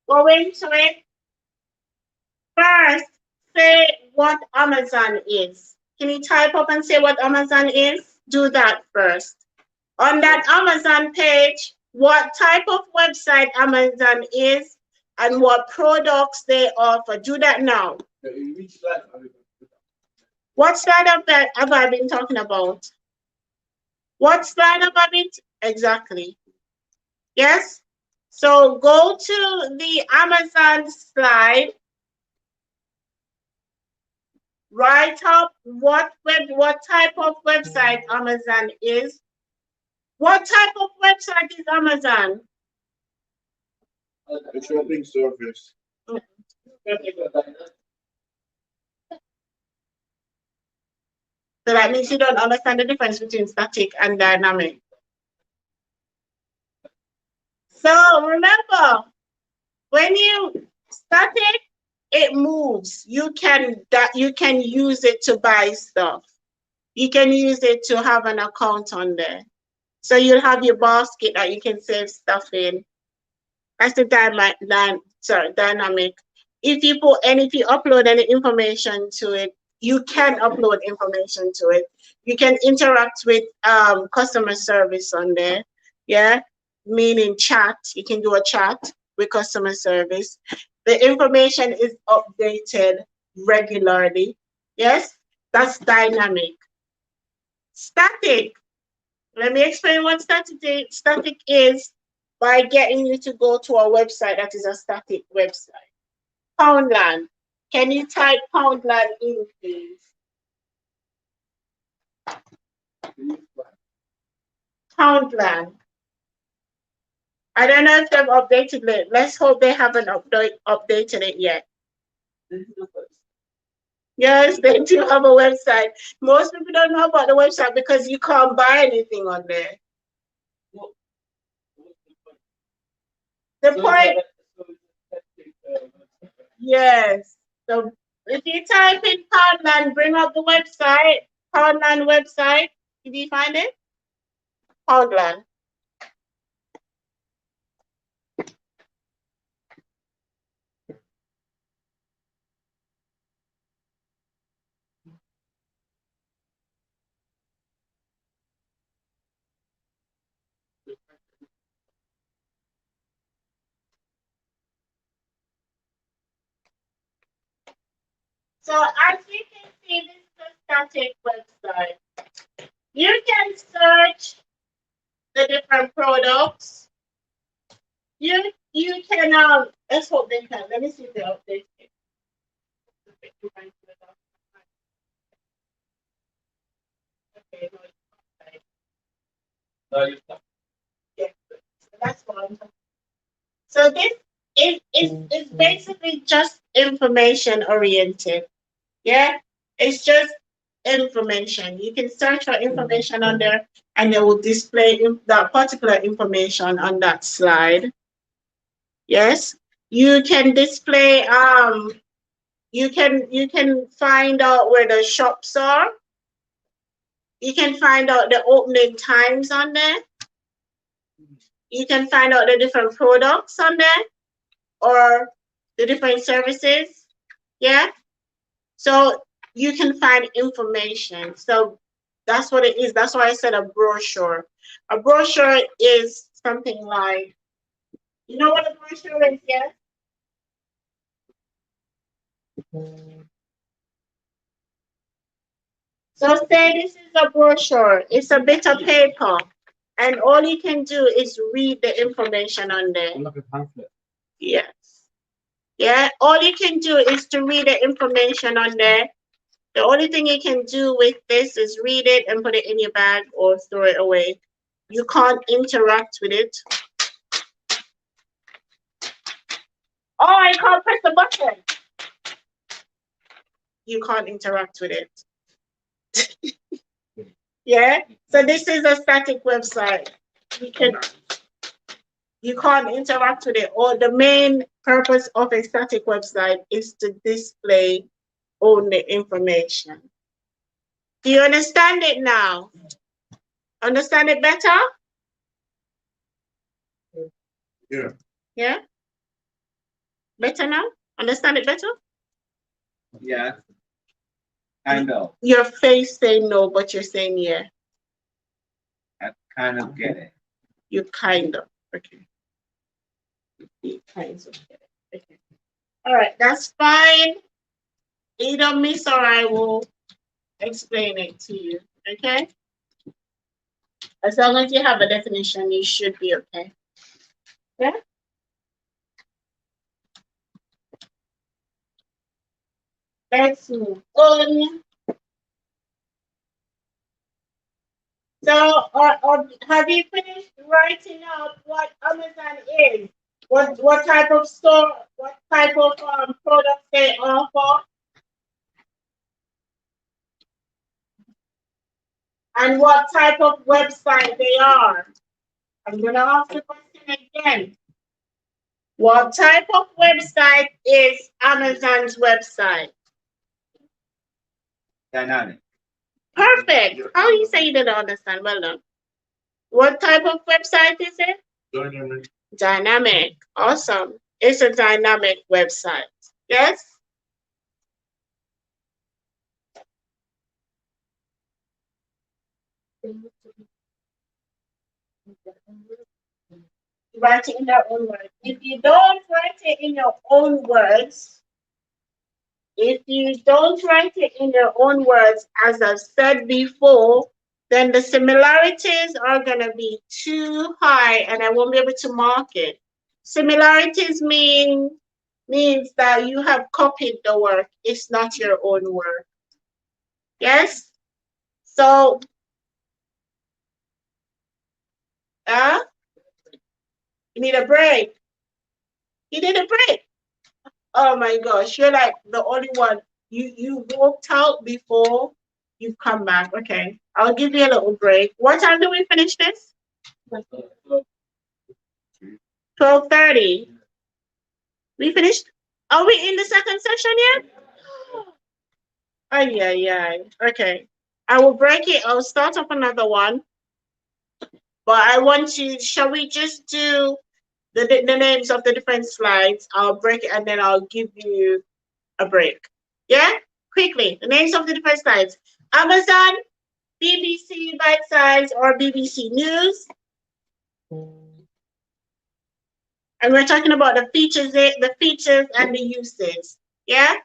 go into it first. Say what Amazon is. Can you type up and say what Amazon is? Do that first. On that Amazon page, what type of website Amazon is and what products they offer. Do that now. What slide have I been talking about? What slide have I been? Exactly. Yes? So go to the Amazon slide. Write up what type of website Amazon is. What type of website is Amazon? A shopping service. So that means you don't understand the difference between static and dynamic. So remember, when you static, it moves. You can use it to buy stuff. You can use it to have an account on there. So you'll have your basket that you can save stuff in. That's the dynamic. If you upload any information to it, you can upload information to it. You can interact with customer service on there. Yeah, meaning chat. You can do a chat with customer service. The information is updated regularly. Yes, that's dynamic. Static. Let me explain what static is by getting you to go to a website that is a static website. Poundland. Can you type Poundland in, please? Poundland. I don't know if they've updated it. Let's hope they haven't updated it yet. Yes, they do have a website. Most people don't know about the website because you can't buy anything on there. The point, yes. So if you type in Poundland, bring up the website, Poundland website. Did you find it? Poundland. So as you can see, this is a static website. You can search the different products. You can let's hope they can. Let me see if they update it. Okay, yeah, so that's one. So this is basically just information oriented. Yeah, it's just information. You can search for information on there and it will display that particular information on that slide. Yes, you can display you can find out where the shops are. You can find out the opening times on there. You can find out the different products on there or the different services. Yeah. So you can find information. So that's what it is. That's why I said a brochure. A brochure is something like, you know what a brochure is, yes? So say this is a brochure. It's a bit of paper. And all you can do is read the information on there. I'm like a pamphlet. Yes. Yeah, all you can do is to read the information on there. The only thing you can do with this is read it and put it in your bag or throw it away. You can't interact with it. Oh, I can't press the button. You can't interact with it. Yeah, so this is a static website. You can't interact with it. Or the main purpose of a static website is to display only information. Do you understand it now? Understand it better? Yeah. Yeah? Better now? Understand it better? Yeah. Kind of. Your face saying no, but you're saying yeah. I kind of get it. You kind of. Okay. You kind of get it. Okay. All right, that's fine. Either Miss or I will explain it to you. Okay? As long as you have a definition, you should be okay. Yeah? Let's move on. So, have you finished writing up what Amazon is? What type of store, what type of products they offer? And what type of website they are? I'm going to ask the question again. What type of website is Amazon's website? Dynamic. Perfect. How you say you didn't understand? Well done. What type of website is it? Dynamic. Dynamic. Awesome. It's a dynamic website. Yes? Write it in their own words. If you don't write it in your own words, as I've said before, then the similarities are going to be too high and I won't be able to mark it. Similarities means that you have copied the work. It's not your own work. Yes? So, you need a break. You need a break. Oh my gosh, you're like the only one. You walked out before you've come back. Okay, I'll give you a little break. What time do we finish this? 12:30. We finished? Are we in the second session yet? Oh yeah. Okay. I will break it. I'll start up another one. But I want to, shall we just do the names of the different slides? I'll break it and then I'll give you a break. Yeah? Quickly. The names of the different slides. Amazon, BBC Bite Size or BBC News. And we're talking about the features and the uses. Yeah?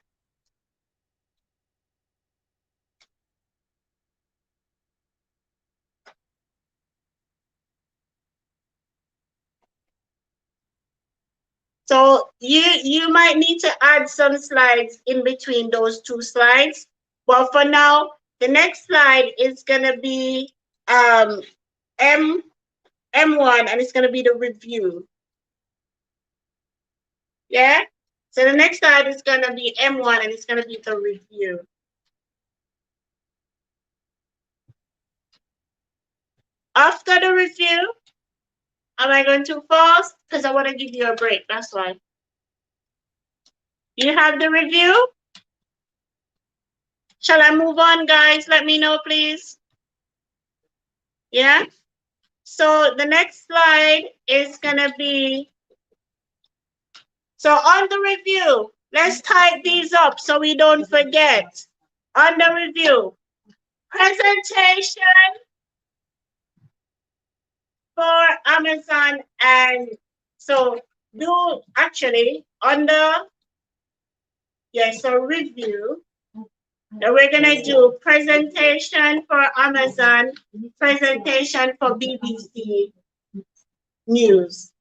So you might need to add some slides in between those two slides. But for now, the next slide is gonna be M1 and it's gonna be the review. Yeah? So the next slide is gonna be M1 and it's gonna be the review. After the review, am I going too fast? Because I want to give you a break, that's why. You have the review? Shall I move on, guys? Let me know, please. Yeah? So the next slide is gonna be, so on the review, let's type these up so we don't forget. On the review, presentation for Amazon, and so do actually on the, yeah, so review, And we're gonna do presentation for Amazon, presentation for BBC News.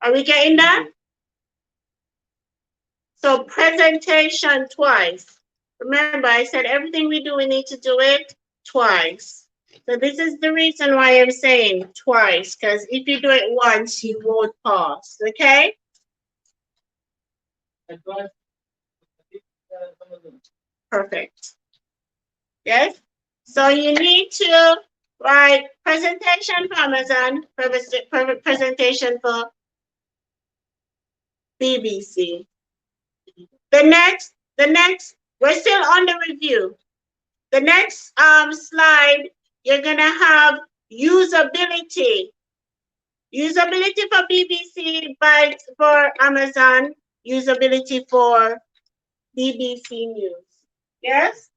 Are we getting that? So presentation twice. Remember, I said everything we do, we need to do it twice. So this is the reason why I'm saying twice, because if you do it once, you won't pass, okay? Perfect. Yes? So you need to write presentation for Amazon, presentation for BBC. The next, we're still on the review. The next slide, you're gonna have usability. Usability for BBC, but for Amazon, usability for BBC News. Yes?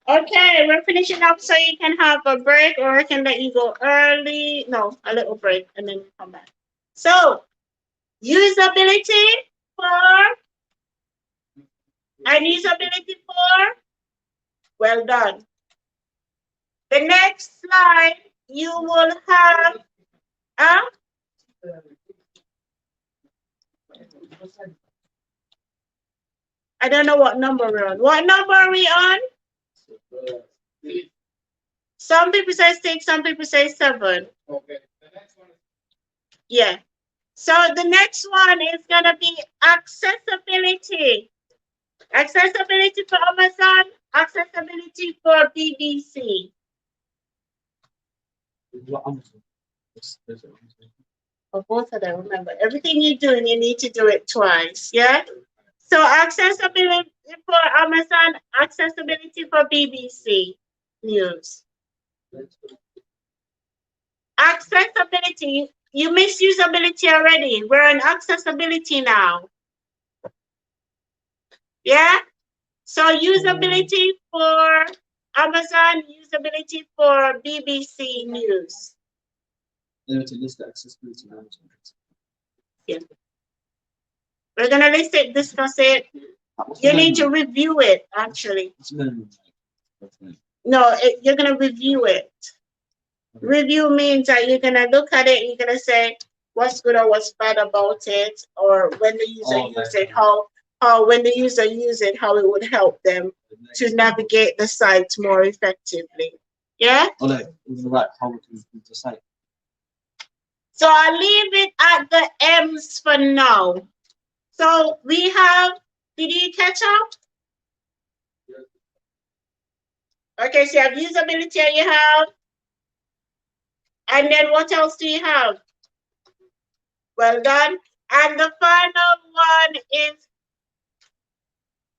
Okay, we're finishing up so you can have a break, or I can let you go early. No, a little break and then come back. So, usability for, and usability for, well done. The next slide, you will have, I don't know what number we're on. What number are we on? Some people say 6, some people say 7. Okay, the next one. Yeah. So the next one is going to be accessibility. Accessibility for Amazon, accessibility for BBC. For both of them, remember, everything you're doing, you need to do it twice, yeah? So accessibility for Amazon, accessibility for BBC News. Accessibility, you missed usability already. We're on accessibility now. Yeah? So usability for Amazon, usability for BBC News. To list the accessibility. Yeah. We're gonna list it, discuss it. You need to review it, actually. No, you're gonna review it. Review means that you're gonna look at it, you're gonna say what's good or what's bad about it, or when the user uses it, how when the user uses it, how it would help them to navigate the site more effectively. Yeah? Or like, right, how would you decide? So I'll leave it at the M's for now. So we have, did you catch up? Okay, so you have usability and you have, and then what else do you have? Well done. And the final one is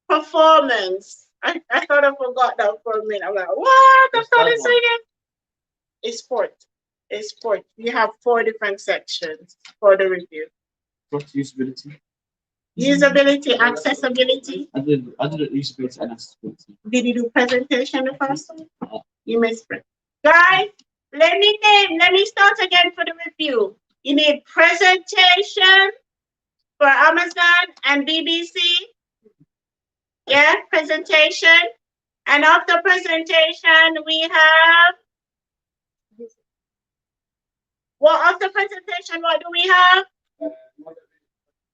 performance. I thought I forgot that for a minute. I'm like, what? That's not the same. It's sport. It's sport. You have 4 different sections for the review. What's usability? Usability, accessibility. I did usability and accessibility. Did you do presentation the first one? You missed it. Guys, let me start again for the review. You need presentation for Amazon and BBC. Yeah, presentation. And after presentation, we have, well, after presentation, what do we have?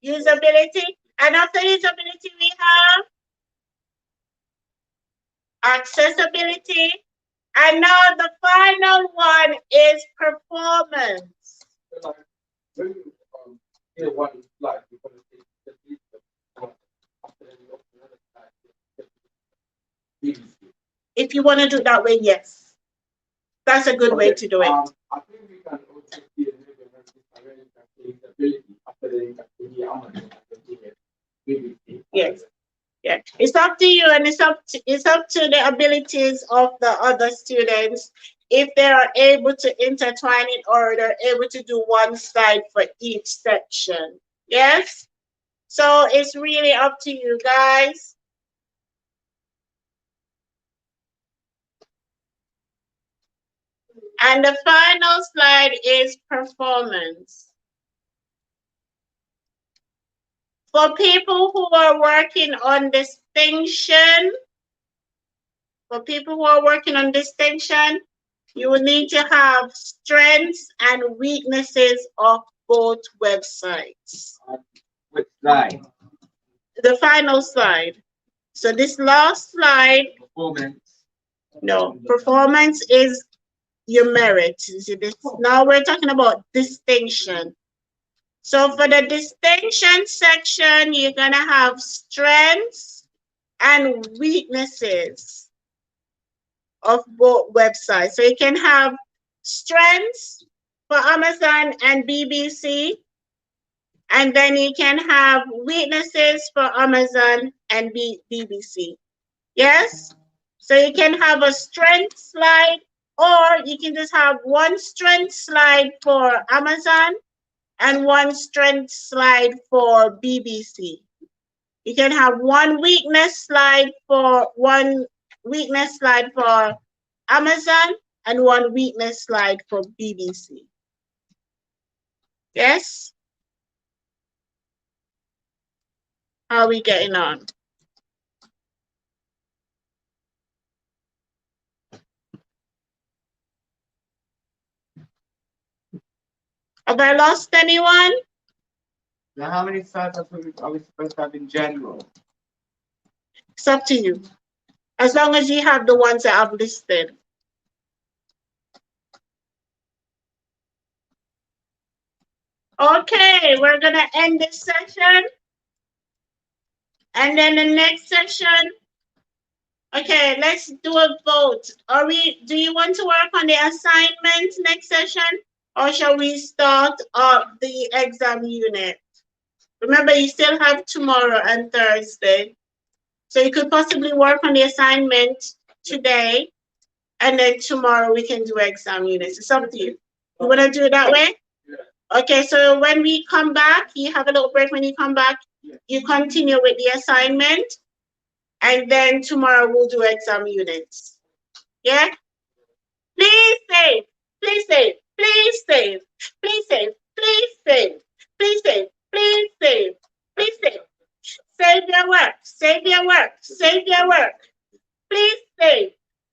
Usability. And after usability, we have accessibility. And now the final one is performance. If you want to do it that way, yes. That's a good way to do it. I think we can also see a little bit of ability after the BBC. Yes. Yeah, it's up to you, and it's up to the abilities of the other students if they are able to intertwine it or they're able to do one slide for each section. Yes. So it's really up to you guys. And the final slide is performance. For people who are working on distinction, you will need to have strengths and weaknesses of both websites. Which slide? The final slide. So this last slide, Performance. no, performance is your merit. You see this? Now we're talking about distinction. So for the distinction section, you're gonna have strengths and weaknesses of both websites. So you can have strengths for Amazon and BBC, and then you can have weaknesses for Amazon and BBC. Yes? So you can have a strength slide, or you can just have one strength slide for Amazon and one strength slide for BBC. You can have one weakness slide for Amazon and one weakness slide for BBC. Yes? How are we getting on? Have I lost anyone? Now, how many slides are we supposed to have in general? It's up to you. As long as you have the ones that I've listed. Okay, we're gonna end this session. And then the next session. Okay, let's do a vote. Do you want to work on the assignment next session? Or shall we start up the exam unit? Remember, you still have tomorrow and Thursday. So you could possibly work on the assignment today, and then tomorrow we can do exam units. It's up to you. You want to do it that way? Okay, so when we come back, you have a little break. When you come back, you continue with the assignment, and then tomorrow we'll do exam units. Yeah? Please save. Please save. Please save. Please save. Please save. Please save. Please save. Please save. Save your work. Save your work. Save your work. Please save.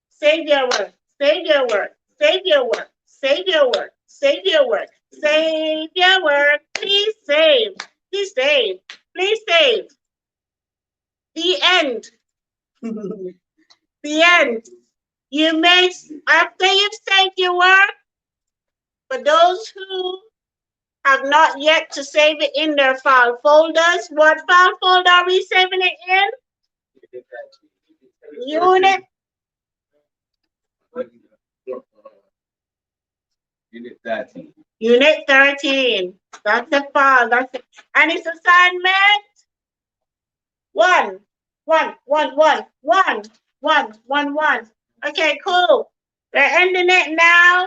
Save your work. Save your work. Save your work. Save your work. Save your work. Save your work. Please save. Please save. Please save. The end. The end. You may, after you've saved your work, for those who have not yet to save it in their file folders, what file folder are we saving it in? Unit. Unit 13. Unit 13. That's the file. That's it. And it's assignment 1. 1, 1, 1, 1, 1, 1, 1. Okay, cool. We're ending it now.